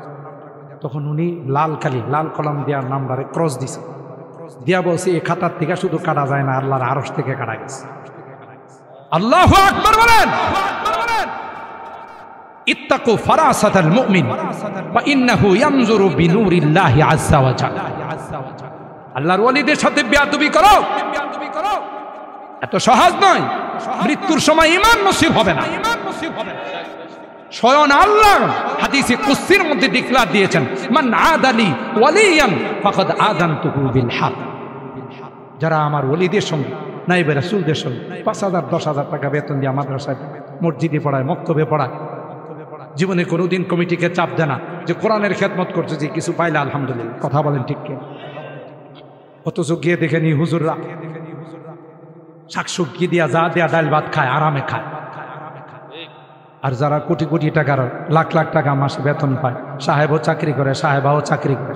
তখন উনি লাল কালি, লাল কলম দেওয়ার নামটারে ক্রস দিছে, দিয়া বলছে এই খাতার থেকে শুধু কাটা যায় না, আল্লাহর আরশ থেকে কাটা গেছে। আল্লাহু আকবার বলেন। ইত্তাকু ফারাসাতাল মুমিন ওয়া ইন্নাহু ইয়ানজুরু বিনুরিল্লাহি আযজা ওয়া জাল্লা। আল্লাহর ওয়ালিদের সাথে বেয়াদবি করো, এত সহজ নয়। মৃত্যুর সময় ঈমান নসিব হবে না। স্বয়ং আল্লাহ হাদিসে কুদসির মধ্যে ডিক্লার দিয়েছেন, মান আদালি ওয়ালিয়ান ফাকাদ আযানতুহু বিল হক। যারা আমার ওলিদের সঙ্গে, নাইবে রাসূলদের সঙ্গে ৫,০০০ ১০,০০০ টাকা বেতন দিয়ে মাদ্রাসায় মসজিদে পড়ায়, মক্তবে পড়ায়, জীবনে কোনোদিন কমিটিকে চাপ দেয় না যে কোরআনের খেদমত করছে যে কিছু পাইলে আলহামদুলিল্লাহ। কথা বলেন ঠিক কি? অথচ গিয়ে দেখে নি হুজুররা শাকসবজি দিয়া যা দেয়া ডাল ভাত খায়, আরামে খায়। আর যারা কোটি কোটি টাকার, লাখ লাখ টাকা মাসে বেতন পায়, সাহেবও চাকরি করে, সাহেবাও চাকরি করে,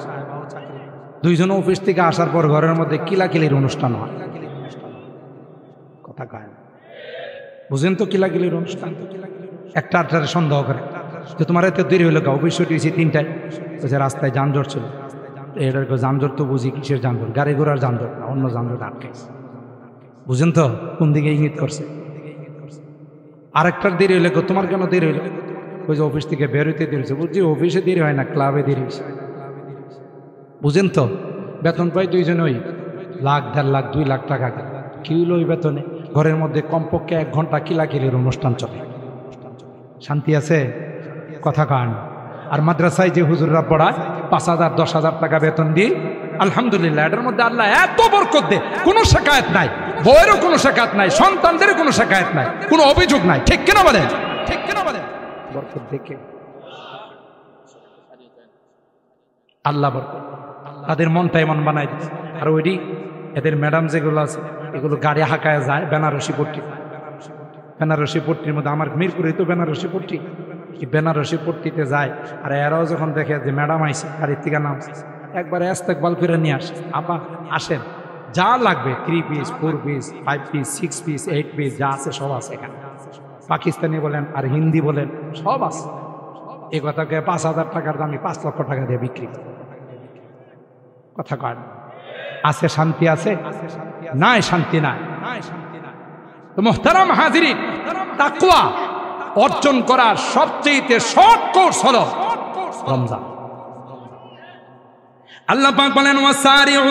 দুইজন অফিস থেকে আসার পর ঘরের মধ্যে কিলাকিলির অনুষ্ঠান হয়। কথা কয় না, বুঝেন তো? কিলাকিলির অনুষ্ঠান একটা আটটারে সন্দেহ করে যে তোমার এত দেরি হলো, অফিস ছুটি হয়েছে 3টায়, বলছে রাস্তায় যানজট ছিল। এটার যানজট তো বুঝি, কিসের যানজট? গাড়ি ঘোড়ার যানজট না, অন্য যানজট আটকাইছে। বুঝেন তো কোন দিকে ইঙ্গিত করছে? আরেকটার দেরি হইলে তোমার কেন দেরি হইলো? ওই যে অফিস থেকে বেরোতে দেরি হয়েছে। বুঝছি অফিসে দেরি হয় না, ক্লাবে দেরি হয়েছে। বুঝেন তো? বেতন পাই দুইজনে ওই 1,00,000, 1.5 লাখ, 2 লাখ টাকা। কি হইল ওই বেতনে? ঘরের মধ্যে কমপক্ষে 1 ঘন্টা কিলাকিলির অনুষ্ঠান চলে। শান্তি আছে? কথা কান। আর মাদ্রাসায় যে হুজুররা পড়ায় 5,000, 10,000 টাকা বেতন দিই, আলহামদুলিল্লাহ, এটার মধ্যে আল্লাহ এত বরকত দেয়, কোনো শেকায়ত নাই, বইয়েরও কোনো শেকায়ত নাই, সন্তানদেরও কোনো শেকায়ত নাই, কোনো অভিযোগ নাই। ঠিক কেন বলেন? ঠিক কেন বলেন? বরকত দেখে আল্লাহ বরকত তাদের মনটা এমন বানাই দিচ্ছে। আর ওইটি এদের ম্যাডাম যেগুলো আছে, এগুলো গাড়ি হাঁকায় যায় বেনারসি পট্টি। বেনারসি পট্টির মধ্যে আমার মিরপুরে তো বেনারসি পট্টি, এই বেনারসি পট্টিতে যায়। আর এরাও যখন দেখে যে ম্যাডাম আইসে, গাড়ির থেকে নামছে, একবারে ইস্তেকবাল করে নিয়ে আসে, আপা আসেন, যা লাগবে 3 piece, 4 piece, 5 piece, 6 piece, 8 piece, যা আছে সব আছে এখানে। পাকিস্তানি বলেন আর হিন্দি বলেন, সব আছে। এই কথাকে 5,000 টাকার দামি 5 লক্ষ টাকা দিয়ে বিক্রি করে। কথা কয় আছে? শান্তি আছে? নাই, শান্তি নাই। তো মুহতারাম হাজিরিন, তাকওয়া অর্জন করার সবচেয়ে শর্ট কোর্স হলো রমজান। আল্লাহ পাক বলেন, ওয়াসারিউ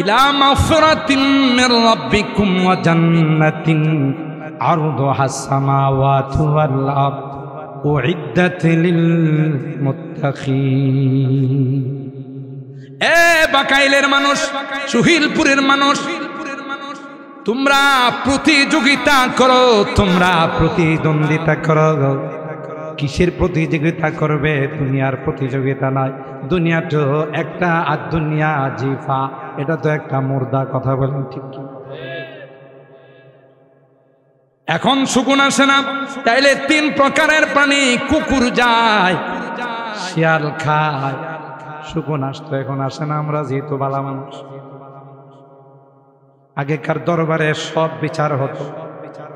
ইলা মাগফিরাতিন মির রাব্বিকুম ওয়া জান্নাতিন আরদুহাস সামাওয়াতু ওয়াল আরদ উইদ্দাত লিল মুত্তাকিন। এ বাকাইলের মানুষ, সুহিলপুরের মানুষ, তোমরা প্রতিযোগিতা করো, তোমরা প্রতিদ্বন্দ্বিতা করো। কিসের প্রতিযোগিতা করবে? দুনিয়ার প্রতিযোগিতা নয়। দুনিয়া তো একটা, আর দুনিয়া জিফা, এটা তো একটা মুর্দা। কথা বলেন ঠিক কি? এখন শকুন আসে না, তাইলে 3 প্রকারের প্রাণী, কুকুর যায়, শিয়াল খায়, শকুন আসতো, এখন আসে না। আমরা যেহেতু বালা মানুষ, আগেকার দরবারে সব বিচার হতো।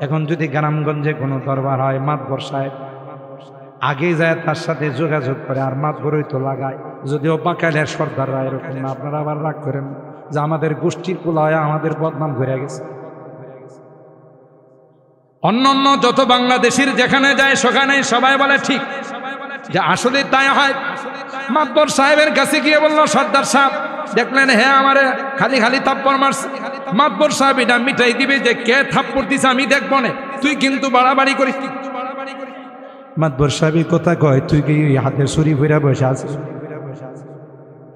এখন যদি গ্রামগঞ্জে কোনো দরবার হয়, মাতবর সাহেব আগে যায় তার সাথে যোগাযোগ করে, আর মাতবরই তো লাগায়। যদিও বাকাইলের সর্দাররা এরকম না, আপনারা আবার রাগ করেন যে আমাদের গোষ্ঠীর কুলায় আমাদের বদনাম ঘুরে গেছে। অন্য অন্য যত বাংলাদেশের যেখানে যায় সেখানে সবাই বলে ঠিক যে আসলে তাই হয়। মাতবর সাহেবের কাছে গিয়ে বললো, সর্দার সাহেব দেখলেন, হ্যাঁ আমারে খালি খালি থাপ্পড় মারছে। মাতবর সাহেব এটা মিটাই দিবে যে কে থাপ্পড় দিছে আমি দেখবো না, তুই কিন্তু বাড়াবাড়ি করিস। মাতবর সাহেব কথা কয়, তুই কি হাতে ছুরি ফিরা বসে আছিস?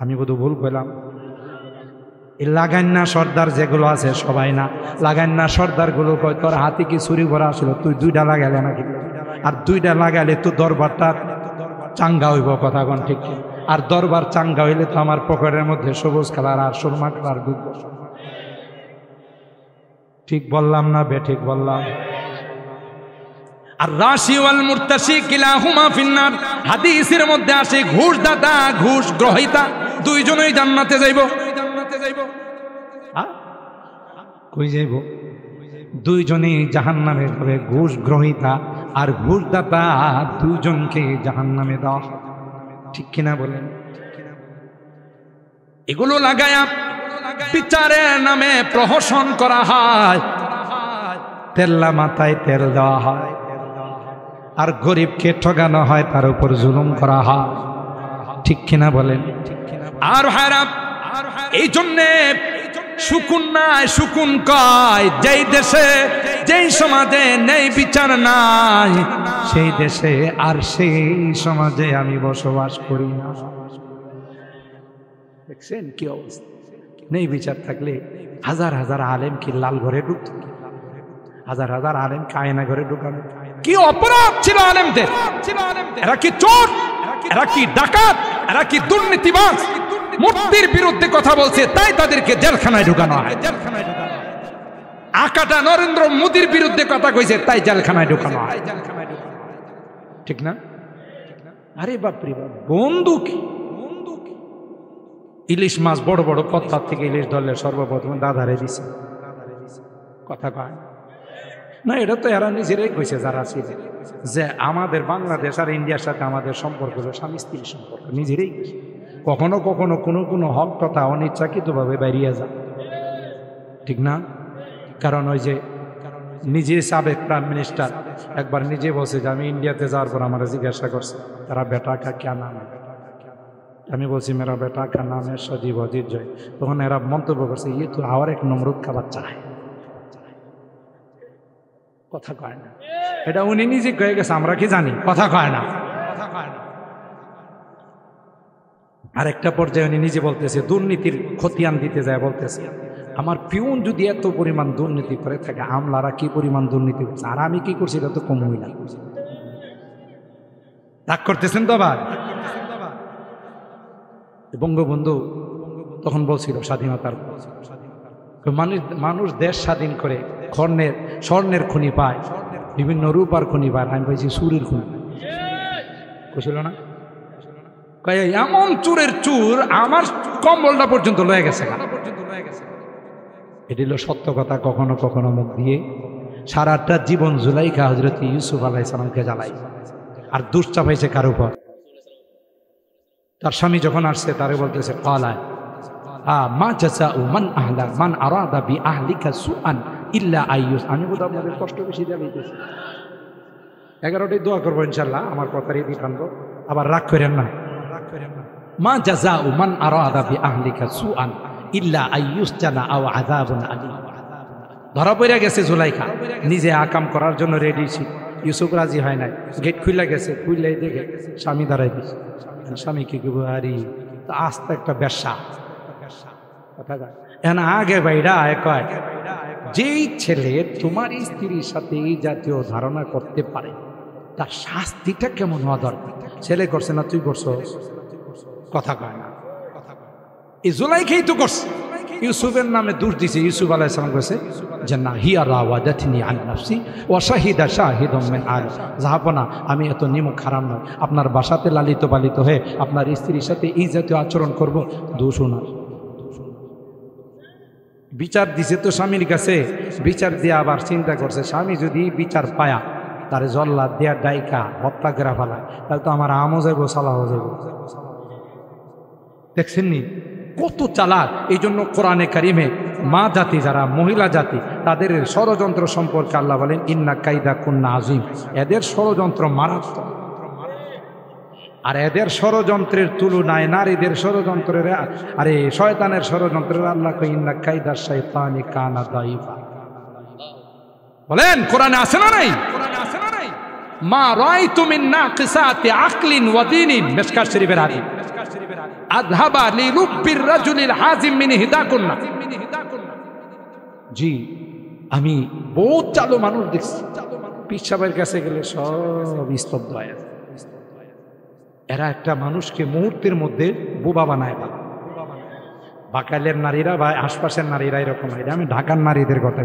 আমি বোধ ভুল করলাম। এই লাগান না সর্দার যেগুলো আছে সবাই না, লাগান না সর্দার গুলো কয়, তোর হাতে কি ছুরি ভরা আসলো, তুই 2টা লাগালে নাকি? আর 2টা লাগালে তো দরবারটা চাঙ্গা হইব। কথা কোন ঠিক? আর দরবার চাঙ্গা হইলে তো আমার পকেটের মধ্যে সবুজ কালার আর সুরমা কালার ঢুকবো। ঠিক বললাম না বে? ঠিক বললাম। আর রাশি ওয়াল মুরতাশি কিলাহুমা ফিন্নার, হাদিসের মধ্যে আসে ঘুষদাতা, ঘুষ গ্রহীতা দুইজনেই জান্নাতে যাইব। কই যাইব? দুইজনেই জাহান্নামে যাবে। ঘুষ গ্রহীতা আর ঘুষদাতা দুইজনকে জাহান্নামে দেওয়া। ঠিক কিনা বলেন? এগুলো লাগায়া বিচারের নামে প্রহসন করা হয়, তেল্লা মাথায় তেল দেওয়া হয়, আর গরিবকে ঠকানো হয়, তার উপর জুলুম করা হয়। ঠিক কিনা বলেন? আর ভাইরা, এই জন্যে সুকুন নাই, সুকুন কয় যেই দেশে, যেই সমাজে নেই বিচার নাই, সেই দেশে আর সেই সমাজে আমি বসবাস করি না। দেখছেন কি অবস্থা? নেই বিচার থাকলে হাজার হাজার আলেম কি লাল ঘরে ঢুকত? হাজার হাজার আলেম কায়না ঘরে ঢুকানো কি অপরাধ ছিল আলেমদের? এরা কি চোর? এরা কি ডাকাত? এরা কি দুর্নীতিবাজ? মূর্তির বিরুদ্ধে কথা বলছে তাই তাদেরকে জেলখানায় ঢুকানো হয়। আকাটা নরেন্দ্র মোদীর বিরুদ্ধে কথা কইছে তাই জেলখানায় ঢুকানো হয়। ঠিক না? আরে বাপরে বাপ, বন্দুক ইলিশ মাছ বড় বড় পত্তার থেকে ইলিশ ধরলে সর্বপ্রথম দাদারে দিছে। কথা কয় না, এটা তো এরা নিজেরাই কইছে যারা ছিল যে আমাদের বাংলাদেশ আর ইন্ডিয়ার সাথে আমাদের সম্পর্ক হলো স্বামী স্ত্রীর সম্পর্ক, নিজেরাই কখনো কখনো কোনো কোনো হক কথা অনিচ্ছাকৃতভাবে বেরিয়ে যায়, ঠিক না? কারণ ওই যে নিজে সাবেক প্রাইম মিনিস্টার একবার নিজে বলছে যে আমি ইন্ডিয়াতে যাওয়ার পর আমার জিজ্ঞাসা করছে তারা বেটা কা ক্যা নাম, আমি বলছি মেরা বেটা কা নাম है সজীব অজিত জয়। তখন এরা মন্তব্য করছে ইয়ে তো আর এক নমরুদ কা বাচ্চা है। কথা কয় না, এটা উনি নিজে কয়ে গেছে, আমরা কি জানি? কথা কয় না। আরেকটা পর্যায়ে উনি নিজে বলতেছে দুর্নীতির খতিয়ান দিতে যায়, বলতেছে আমার পিউন যদি এত পরিমাণ দুর্নীতি করে থাকে, আমলারা কি পরিমাণ দুর্নীতি করছে, আর আমি কি করছি এটা তো কমই না। রাগ করতেছেন তো আবার? বঙ্গবন্ধু তখন বলছিল স্বাধীনতার মানুষ দেশ স্বাধীন করে স্বর্ণের খনি পায়, বিভিন্ন রূপার খনি পায়, আমি বলছি চুরির খনি বুঝল না? এমন চুরের চুর আমার কম্বলটা পর্যন্ত লয়ে গেছে। এটি হলো সত্য কথা। কখনো কখনো মুখ দিয়ে সারাটা জীবন জুলাইখা হযরত ইউসুফ আলাইহিস সালামকে জ্বালাই, আর দোষ চাপাইছে কার উপর? তার স্বামী যখন আসছে তারে বলতেছে ক্বালায় মা জাযাউ মান আরাদা বি আহলিকা সুআন ইল্লা আইয়ুস। আমি বোধ আপনাদের কষ্ট বেশি দিতেছি। 11টায় দোয়া করবো ইনশাআল্লাহ, আমার কথারই দিকানব, আবার রাগ করেন না। মা জাযাউ মান আরাদা বি আহলিকা সুআন ইল্লা আইয়ুস জানা আও আযাবুন আলীম। ধরা পড়ে গেছে জুলাইখা, নিজে আকাম করার জন্য রেডি ছিল, ইউসুফ রাজি হয় নাই, গেট খুলে গেছে, খুললেই দেখে স্বামী দাঁড়াই দিছে। স্বামী কি কব, আরে তো আস্তে একটা ব্যবসা এখন আগে বাইরা কয় যেই ছেলে তোমার স্ত্রীর সাথে এই জাতীয় ধারণা করতে পারে তার শাস্তিটা কেমন হওয়া দরকার। ছেলে করছে না তুই করছো? কথা কয় না। এই জুলাইখাই তো করছে, ইউসুফের নামে দোষ দিছে। ইউসুফ আলাইহিস সালাম কইছে যে না হিয়া রাওয়াদাতনি আন নাফসি ওয়া শাহিদা শাহিদুম মিন আহলি। জাহাপনা, আমি এত নিমুখ হারাম নয়, আপনার বাসাতে লালিত পালিত হয়ে আপনার স্ত্রীর সাথে এই জাতীয় আচরণ করব, দোষ ওনার। বিচার দিছে তো স্বামীর কাছে, বিচার দিয়ে আবার চিন্তা করছে স্বামী যদি বিচার পায়া তারে জল্লাদ দেয়া ডাইকা হত্যা করে ফেলায় তাহলে তো আমার আমও যাইব সালাহও যাইব। দেখছেন নি কত চালাক। এই জন্য কোরআনে কারিমে মা জাতি যারা মহিলা জাতি তাদের ষড়যন্ত্র সম্পর্কে আল্লাহ বলেন ইন্না কাইদা কুন্না আযীম। এদের ষড়যন্ত্র মারাত্মক, আর এদের ষড়যন্ত্রের তুলনায় নারীদের ষড়যন্ত্রের আরে শয়তানের ষড়যন্ত্রের আল্লাহ কই ইন্না কাইদা শাইতানি কানা দাইফা। বলেন কোরআনে আছে না নাই? মা রাআইতু মিন নাকিসাতি আকলিন ওয়া দীনিন, মিশকাত শরীফের হাদিস। আযহাবা লিরুব্বির রাজুলিল হাজিম মিন হিদাকুন্না। জি, আমি বহুত চালু মানুষ দেখছি, পিসাবের কাছে গেলে সব স্তব্ধ হয়। এরা একটা মানুষকে মুহূর্তের মধ্যে বোবা বানায়। বাকালের নারীরা বা আশপাশের নারীরা এরকম হয়। আমি ঢাকার নারীদের কথা,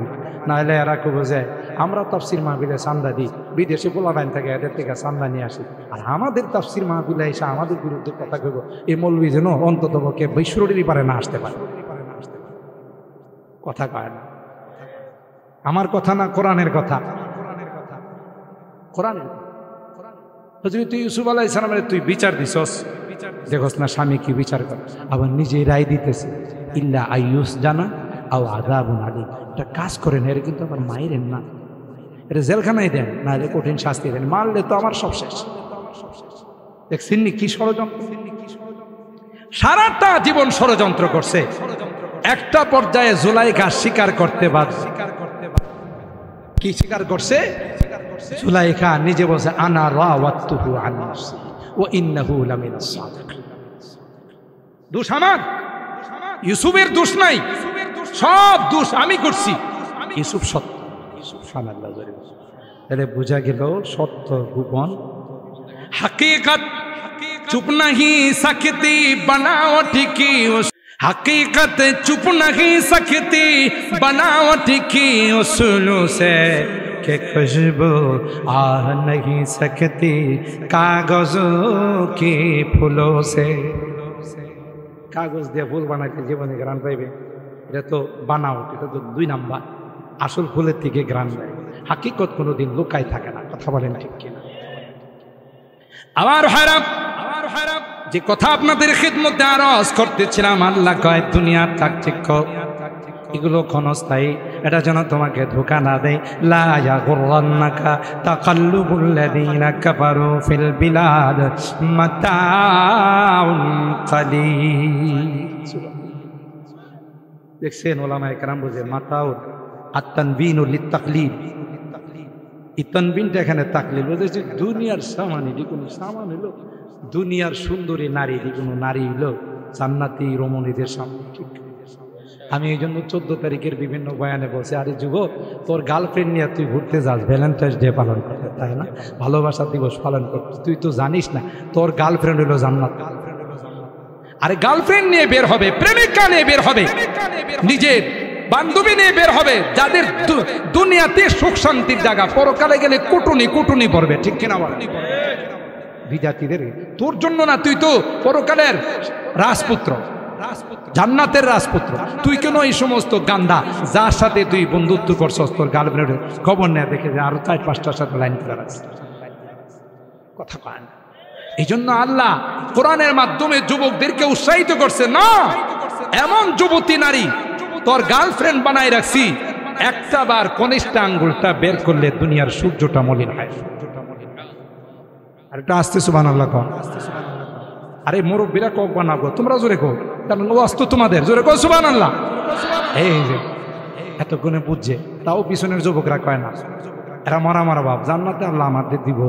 না হলে এরা খুব বোঝায় আমরা তাফসির মাহফিলে চান্দা দিই, বিদেশে পোলাবাইন থাকে এদের থেকে চান্দা নিয়ে আসি, আর আমাদের তাফসির মাহফিলে এসে আমাদের বিরুদ্ধে কথা কইব, এই মৌলবি যেন অন্তত পক্ষে বৈশ্বরীরই পারে না আসতে পারে। কথা কয় না, আমার কথা না, কোরআনের কথা। কোরআনের হযরত ইউসুফ আলাইহিস সালামের তুই বিচার দিছস, দেখোস না স্বামী কি বিচার করে, আবার নিজে রায় দিতেছে ইল্লা আইয়ুস জানা আও আযাবুন আলীম। এটা কাজ করেন, এর কিন্তু আবার মাইরেন না, এটা জেলখানায় দেন, না হলে কঠিন শাস্তি দেন, মারলে তো আমার সব শেষ। দেখছেন কি ষড়যন্ত্র? সারাটা জীবন ষড়যন্ত্র করছে, একটা পর্যায়ে জুলাইখা স্বীকার করতে বাধ্য। কি স্বীকার করছে? জুলাইখা নিজে বলছে আনা রাওয়াতুহু আন নাফসি ওয়া ইন্নাহু লামিনাস সাদিকিন। দোষ আমার, ইউসুফের দোষ নাই, সব দোষ আমি করছি। ইউসুফ সত্য, সুবহানাল্লাহ। তাহলে বোঝা গেল সত্য গোপন, হकीकत চুপ नहीं सकती बनावट की, हकीकत चुप नहीं सकती बनावट की उसूलों से, कि खुशबू आ नहीं सकती कागजों के फूलों से। কাগজ দিয়ে ফুল বানাইতে জীবনে গ্রান পাইবে, এটা তো বানাও, এটা তো 2 নাম্বার। আসল ফুলের থেকে গ্রান দেয়। হাকিকত কোনোদিন লুকাই থাকে না। কথা বলেন ঠিক কিনা? আমার হারাম যে কথা আপনাদের খিদমতে আরজ করতেছিলাম, আল্লাহ কয় দুনিয়ার চাকচিক্য এগুলো ক্ষণস্থায়ী, এটা যেন তোমাকে ধোঁকা না দেয়। লা ইয়াগুররান্নাকা তাকাল্লুবুল লাযীনা কাফারু ফিল বিলাদ মাতাউন কালীল। দেখছেন ওলামায়ে কেরাম বুঝে মাতাউন আত-তানবিনু লিত-তাকলিল, এই তানবিনটা এখানে তাকলিল বুঝেছে। দুনিয়ার সামান, এটি কোনো সামান হলো? দুনিয়ার সুন্দরী নারী, এটি কোনো নারী হলো? জান্নাতি রমণীদের সামনে। ঠিক, আমি এই জন্য 14 তারিখের বিভিন্ন বয়ানে বলছি, আরে যুবক, তোর গার্লফ্রেন্ড নিয়ে তুই ঘুরতে যাস, ভ্যালেন্টাইন্স ডে পালন করতে, তাই না? ভালোবাসা দিবস পালন করতে, তুই তো জানিস না তোর গার্লফ্রেন্ড হলো জান্নাত। আরে গার্লফ্রেন্ড নিয়ে বের হবে, প্রেমিকা নিয়ে বের হবে, নিজের বান্ধবী নিয়ে বের হবে, যাদের দুনিয়াতে সুখ শান্তির জায়গা, পরকালে গেলে কুটুনি কুটুনি পড়বে। ঠিক কিনা বল? বিজাতিদের তোর জন্য না, তুই তো পরকালের রাজপুত্র, জান্নাতের রাজপুত্র। তুই কেন এই সমস্ত গান্দা যার সাথে তুই বন্ধুত্ব করছস, তোর গার্লফ্রেন্ডের খবর নেয়, দেখে যে আরো 4-5টার সাথে লাইন করে রাখছে, কথা কয় না। এই জন্য আল্লাহ কোরআনের মাধ্যমে যুবকদেরকে উৎসাহিত করছে, না এমন যুবতী নারী তোর গার্লফ্রেন্ড বানাই রাখছি, একটা বার কনিষ্ঠ আঙ্গুলটা বের করলে দুনিয়ার সূর্যটা মলিন হয়। আর এটা আসতে সুবহানাল্লাহ কও। আরে মুরব্বীরা কক বানাবো, তোমরা জোরে কো, কারণ ও আসতো তোমাদের, জোরে কো সুবহানাল্লাহ। এই যে এতক্ষণে বুঝছে, তাও পিছনের যুবকরা কয় না, এরা মরা মরা বাপ, জান্নাতে আল্লাহ আমাদের দিব।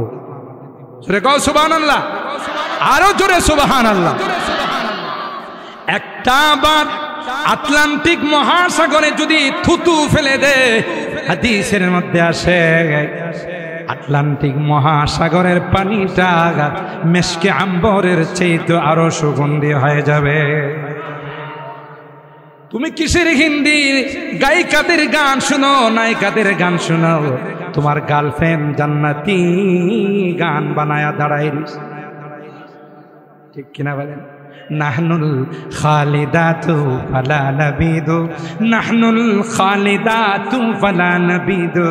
জোরে কও সুবহানাল্লাহ, আরো জোরে সুবহানাল্লাহ। একটা বার আটলান্টিক মহাসাগরে যদি থুতু ফেলে দে, হাদিসের মধ্যে আসে আটলান্টিক মহাসাগরের পানিটা মেশকে আম্বরের চেয়ে আরো সুগন্ধি হয়ে যাবে। তুমি কিসের হিন্দি গায়িকাদের গান শুনো, নায়িকাদের গান শুনো, তোমার গার্লফ্রেন্ড জান্নাতি গান বানায়া দাঁড়াইল। ঠিক কিনা বলেন? নাহনুল খালিদাতু ফালা নাবিদু, নাহনুল খালিদাতু ফালা নাবিদু,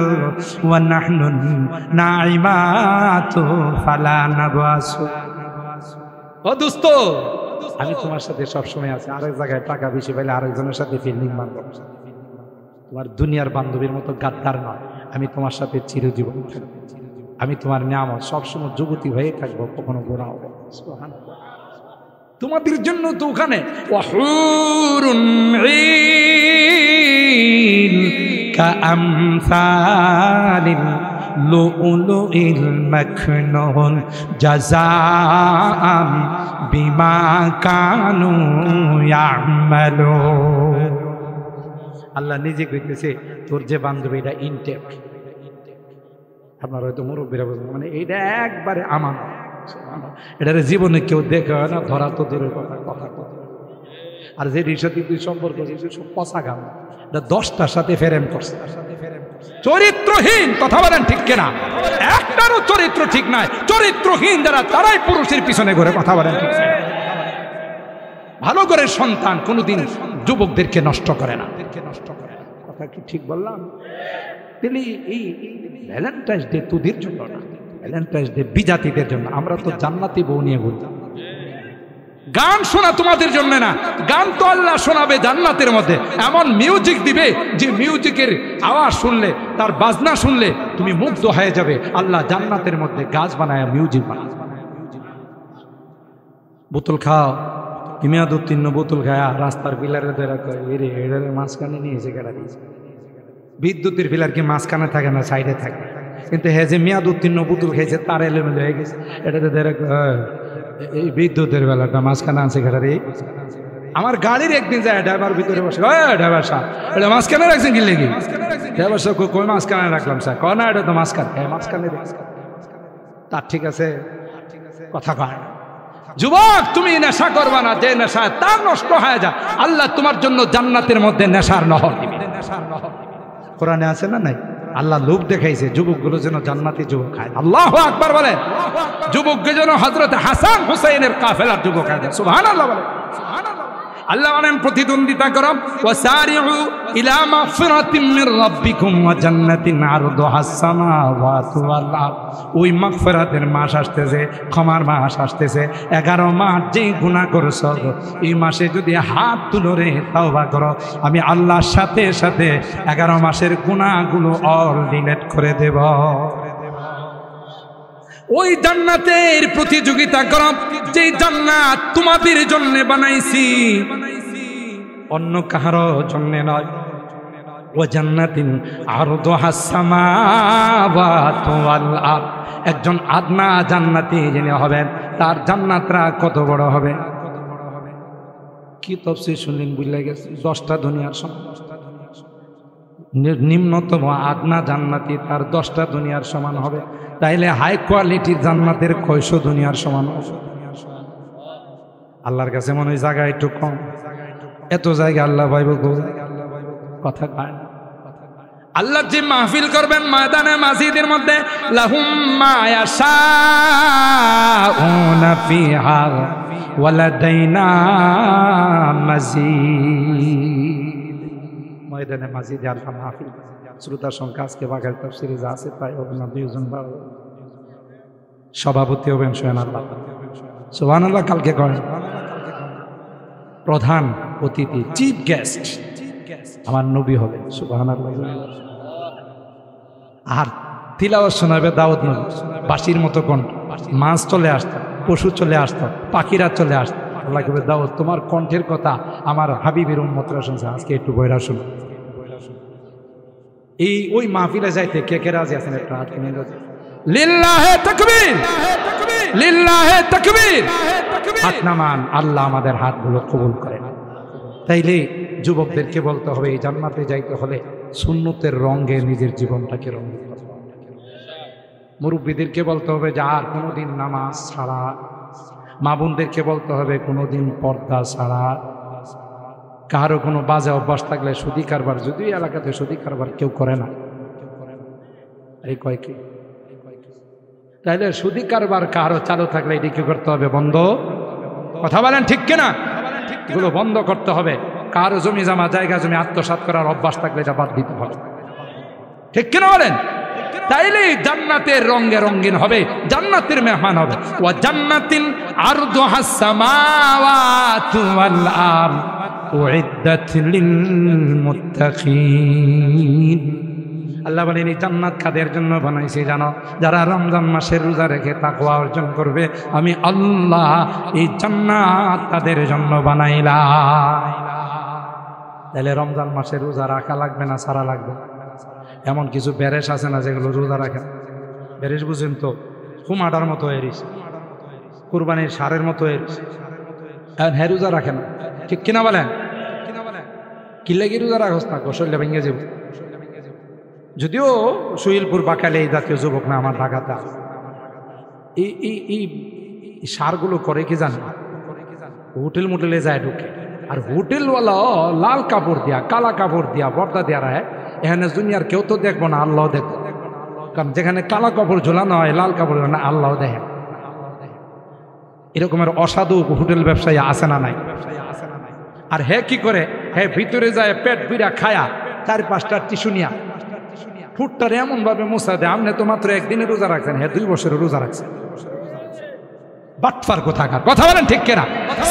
ওয়া নাহনুন নাইমাতু ফালা নাবাসু। ও দোস্ত, আমি তোমার সাথে সবসময় আছি, আরেক জায়গায় টাকা বেশি পাইলে আরেকজনের সাথে ফিল্ডিং মারব। তোমার দুনিয়ার বান্ধবীর মতো গাদ্দার নয়, আমি তোমার সাথে চিরজীবন থাকবো। আমি তোমার নিয়ামত, সবসময় যুবতী হয়ে থাকবো, কখনো গোনা হবে। তোমাদের জন্য তো ওখানে ওয়াহুরুন ঈন কাআমসালিল লুউলুইল মাকনুন জাযাআম বিমা কানু ইয়ামালুন। আল্লাহ নিজে কইতেছে, তোর যে বান্ধবী এটা ইনটেক। আপনার হয়তো মুরব্বীরা বলছেন, মানে এইটা একবারে আমার, এটার জীবনে কেউ দেখে না, ধরা তো দূরের কথা, কথা কথা। আর যে রিসাতে তুই সম্পর্ক সব পচা গান, এটা 10টার সাথে ফেরেম করছে, চরিত্রহীন। কথা বলেন ঠিক কিনা? একটারও চরিত্র ঠিক নাই। চরিত্রহীন যারা, তারাই পুরুষের পিছনে ঘুরে। কথা বলেন ঠিক কিনা? ভালো করে সন্তান কোনোদিন যুবকদেরকে নষ্ট করে না। কথা কি ঠিক বললাম? এই ভ্যালেন্টাইন্স ডে তোদের জন্য না, ভ্যালেন্টাইন্স ডে বিজাতিদের জন্য। আমরা তো জান্নাতি বউ নিয়ে ঘুরতাম। গান শোনা তোমাদের জন্য না, গান তো আল্লাহ শোনাবে জান্নাতের মধ্যে। এমন মিউজিক দিবে যে মিউজিকের আওয়াজ শুনলে, তার বাজনা শুনলে তুমি মুগ্ধ হয়ে যাবে। আল্লাহ জান্নাতের মধ্যে গাছ বানায়, মিউজিক বানায়। বোতল খাও, হিমিয়াদুত্তীর্ণ বোতল খায়া রাস্তার পিলারে ধরে এরে এটারে মাঝখানে নিয়েছে কেটা দিয়েছে। বিদ্যুতের পিলার কি মাঝখানে থাকে না, সাইডে থাকে। কিন্তু হে যে মেয়াদ উত্তীর্ণ বোতল খেয়েছে, তার এলোমেলো হয়ে গেছে। এটাতে ধরে এই বিদ্যুতের বেলাটা মাঝখানে আনছে কেটারে। আমার গাড়ির একদিন যায়, ড্রাইভার ভিতরে বসে, ড্রাইভার সাহেব এটা মাঝখানে রাখছেন কি লেগে? ড্রাইভার সাহেব কই মাঝখানে রাখলাম স্যার? ক না, এটা তো মাঝখানে। হ্যাঁ মাঝখানে। তার ঠিক আছে, কথা কয়। যুবক, তুমি নেশা করবা না, যে নেশা তার নষ্ট হয়ে যায়। আল্লাহ তোমার জন্য জান্নাতের মধ্যে নেশার নহর দিবে। কোরআনে আছে না নাই? আল্লাহ লোভ দেখাইছে যুবকগুলো যেন জান্নাতি যুবক খায়। আল্লাহু আকবার বলেন। যুবককে যেন হযরত হাসান হুসাইনের কাফেলার যুবক খায়। সুবহানাল্লাহ বলেন। আল্লাহ বলেন প্রতিদ্বন্দ্বিতা করো, ওয়াসারিউ ইলা মাগফিরাতিম মির রাব্বিকুম ওয়া জান্নাতিন আরদুহাস সামাওয়াতু ওয়াল আরদ। ওই মাগফিরাতের মাস আসতেছে, ক্ষমার মাস আসতেছে। 11 মাস যে গুনাহ করছো এই মাসে যদি হাত তুলো রে তওবা করো, আমি আল্লাহর সাথে সাথে 11 মাসের গুনাহগুলো অল ডিলিট করে দেব। ওই জান্নাতের প্রতিযোগিতা করো যে জান্নাত তোমাদের জন্য বানাইছি, অন্য কারো জন্য নয়। ও জান্নাতিন আরদুহাস সামাওয়াতু ওয়াল আরদ। একজন আদনা জান্নাতি যিনি হবেন তার জান্নাতরা কত বড় হবে? কি তাফসীর শুনলেন বুঝলে গেছে? 10টা দুনিয়ার সমান। নিম্নতম আদনা জান্নাতি তার 10টা দুনিয়ার সমান হবে। তাইলে হাই কোয়ালিটির জান্নাতের কয়শো দুনিয়ার সমান হবে? আল্লাহর কাছে মনে হয় জায়গা একটু কম। এত জায়গা আল্লাহ পাইব কথা কয় না। আল্লাহ যে মাহফিল করবেন ময়দানে মাসজিদের মধ্যে, লাহুম মা ইয়াশাউনা ফিহা ওয়া লাদাইনা মাজিদ। ময়দানে মাসজিদে আল্লাহ মাহফিল, শ্রোতার সংখ্যা আজকে বাঘের তাফসীরে যা আছে তাই হবে না, 2 জন সভাপতি হবেন সোহান আল্লাহ, সুবহানাল্লাহ। কালকে করেন প্রধান অতিথি, চিফ গেস্ট আমার নবী হবেন, সুবহানাল্লাহ। আর তিলাওয়াত শোনাবে দাউদ নবী, বাঁশির মতো কণ্ঠ। মাছ চলে আসতো, পশু চলে আসতো, পাখিরা চলে আসতো। আল্লাহ কবে দাউদ তোমার কণ্ঠের কথা আমার হাবিবের উম্মতরা শুনছে, আজকে একটু বইরা শুনো। এই ওই মাহফিলে যাইতে কে কে রাজি আছেন? একটা হাত কিনে রাজি। লিল্লাহে তাকবীর, লিল্লাহে তাকবীর। হাত নামান, আল্লাহ আমাদের হাতগুলো কবুল করেন। তাইলে যুবকদেরকে বলতে হবে এই জান্নাতে যাইতে হলে সুন্নতের রঙে নিজের জীবনটাকে রঙিন করতে হবে। মুরব্বীদেরকে বলতে হবে যে আর কোনোদিন নামাজ ছাড়া, মা বোনদেরকে বলতে হবে কোনোদিন পর্দা ছাড়া। কারো কোনো বাজে অভ্যাস থাকলে সুদী কারবার, যদিও এলাকাতে সুদী কারবার কেউ করে না, এই কয়েকে, তাইলে সুদী কারবার কারো চালু থাকলে এটি কি করতে হবে? বন্ধ। কথা বলেন ঠিক কিনা? এগুলো বন্ধ করতে হবে। কারো জমি জমা জায়গা জমি আত্মসাৎ করার অভ্যাস থাকলে এটা বাদ দিতে হবে, ঠিক কিনা বলেন? তাইলে জান্নাতের রঙে রঙিন হবে, জান্নাতের মেহমান হবে। ওয়া জান্নাতিন আরদুহাস সামাওয়াতু ওয়াল আরদ উইদ্দাত লিল মুত্তাকিন। আল্লাহ বলেন এই জান্নাত কাদের জন্য বানাইছি জানো? যারা রমজান মাসের রোজা রেখে তাকওয়া অর্জন করবে, আমি আল্লাহ এই জান্নাত তাদের জন্য বানাইলাম। তাহলে রমজান মাসের রোজা রাখা লাগবে না সারা লাগবে? এমন কিছু বেরেস আছে না যেগুলো রোজা রাখেন? বেরেস বুঝেন তো, হুমাডার মতো এরিস, কুরবানির সারের মতো এরিস, হ্যাঁ রোজা রাখে না, ঠিক কিনা বলেন? কি লাগি রোজা রাখস না? কৌশল্য ভেঙে যাব। যদিও সুইলপুর বাকালে এই জাতীয় যুবক না আমার ঢাকাতে, এই সারগুলো করে কি জানেন? হোটেল মোটেলে যায় ঢুকে, আর হোটেলওয়ালা লাল কাপড় দিয়া কালা কাপড় দিয়া পর্দা দেওয়া রায়। এখানে দুনিয়ার কেউ তো দেখবো না, আল্লাহ দেখবো। কারণ যেখানে কালা কাপড় ঝোলানো হয়, লাল কাপড় না, আল্লাহ দেখেন। এরকমের অসাধু হোটেল ব্যবসায়ী আছে না নাই? আর হে কি করে? হে ভিতরে যায় পেট বিরা খায়া 4-5টা টিস্যু নিয়া ফুটটারে এমন ভাবে মুছা দেয়, আপনি তো মাত্র একদিনে রোজা রাখছেন, হ্যাঁ 2 বছরের রোজা রাখছেন। বাটফার কোথাকার, কথা বলেন ঠিক কিনা?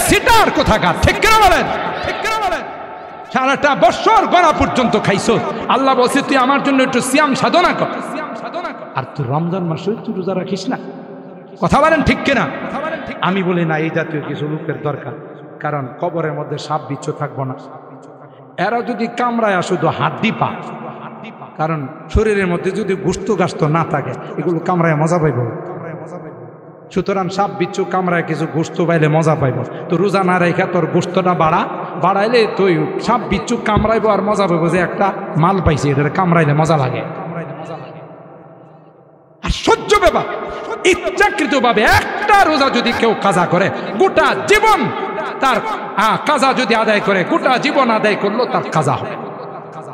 সিটার কোথাকার, ঠিক কিনা বলেন? সারাটা বছর গড়া পর্যন্ত খাইছো, আল্লাহ বলছে তুই আমার জন্য একটু সিয়াম সাধনা কর, আর তুই রমজান মাসে তুই রোজা রাখিস না। কথা বলেন ঠিক কিনা? আমি বলি না এই জাতীয় কিছু লোকের দরকার, কারণ কবরের মধ্যে সাপ বিচ্ছু থাকবো না। এরা যদি কামড়ায় শুধু হাড্ডি পা, কারণ শরীরের মধ্যে যদি গোস্ত গাস্ত না থাকে এগুলো কামড়ায় মজা পাইব। সুতরাং সাপ বিচ্ছু কামড়ায় কিছু গোস্ত পাইলে মজা পাইব। তো রোজা না রেখা তোর গোস্তটা বাড়াইলে তুই সাপ বিচ্ছু কামড়াইব আর মজা পাইব যে একটা মাল পাইছি, এটা কামড়াইলে মজা লাগে। আর সহ্য ব্যাপার, ইচ্ছাকৃত ভাবে একটা রোজা যদি কেউ কাজা করে, গোটা জীবন তার কাজা যদি আদায় করে, গোটা জীবন আদায় করলো তার কাজা হবে।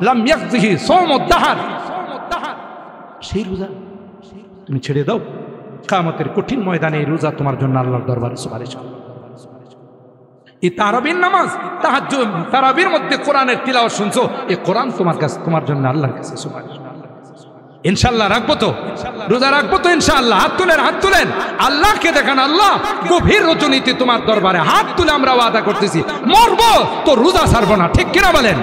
লাম ইয়াকযিহি সাওমুদ দাহর, সেই রোজা তুমি ছেড়ে দাও, কিয়ামতের কঠিন ময়দানে এই রোজা তোমার জন্য আল্লাহর দরবারে সুপারিশ হবে। এই তারাবির নামাজ, তাহাজ্জুদ, তারাবির মধ্যে কোরআনের তিলাওয়াত শুনছো, এই কোরআন তোমার কাছে, তোমার জন্য আল্লাহর কাছে সুবহানাল্লাহ। ইনশাআল্লাহ রাখবো তো, রোজা রাখবো তো ইনশাআল্লাহ। হাত তুলেন, হাত তুলেন, আল্লাহকে দেখান। আল্লাহ গভীর রজনীতে তোমার দরবারে হাত তুলে আমরা ওয়াদা করতেছি, মরবো তো রোজা ছাড়বো না, ঠিক কিনা বলেন?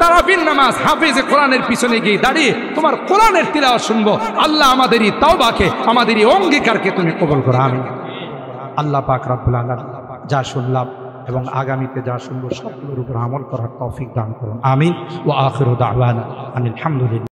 তারাবির নামাজ হাফেজে কোরআনের পিছনে গিয়ে দাঁড়িয়ে তোমার কোরআনের তিলাওয়াত শুনবো। আল্লাহ আমাদেরই তাওবাকে, আমাদেরই অঙ্গীকারকে তুমি কবুল করো, আমিন। আল্লাহ পাক রব্বুল আলামিন যা শুনলাম এবং আগামীতে যা শুনবো সবগুলোর উপর আমল করার তৌফিক দান করুন, আমিন। ওয়া আখিরু দাওয়ানা আনিল হামদুলিল্লাহ।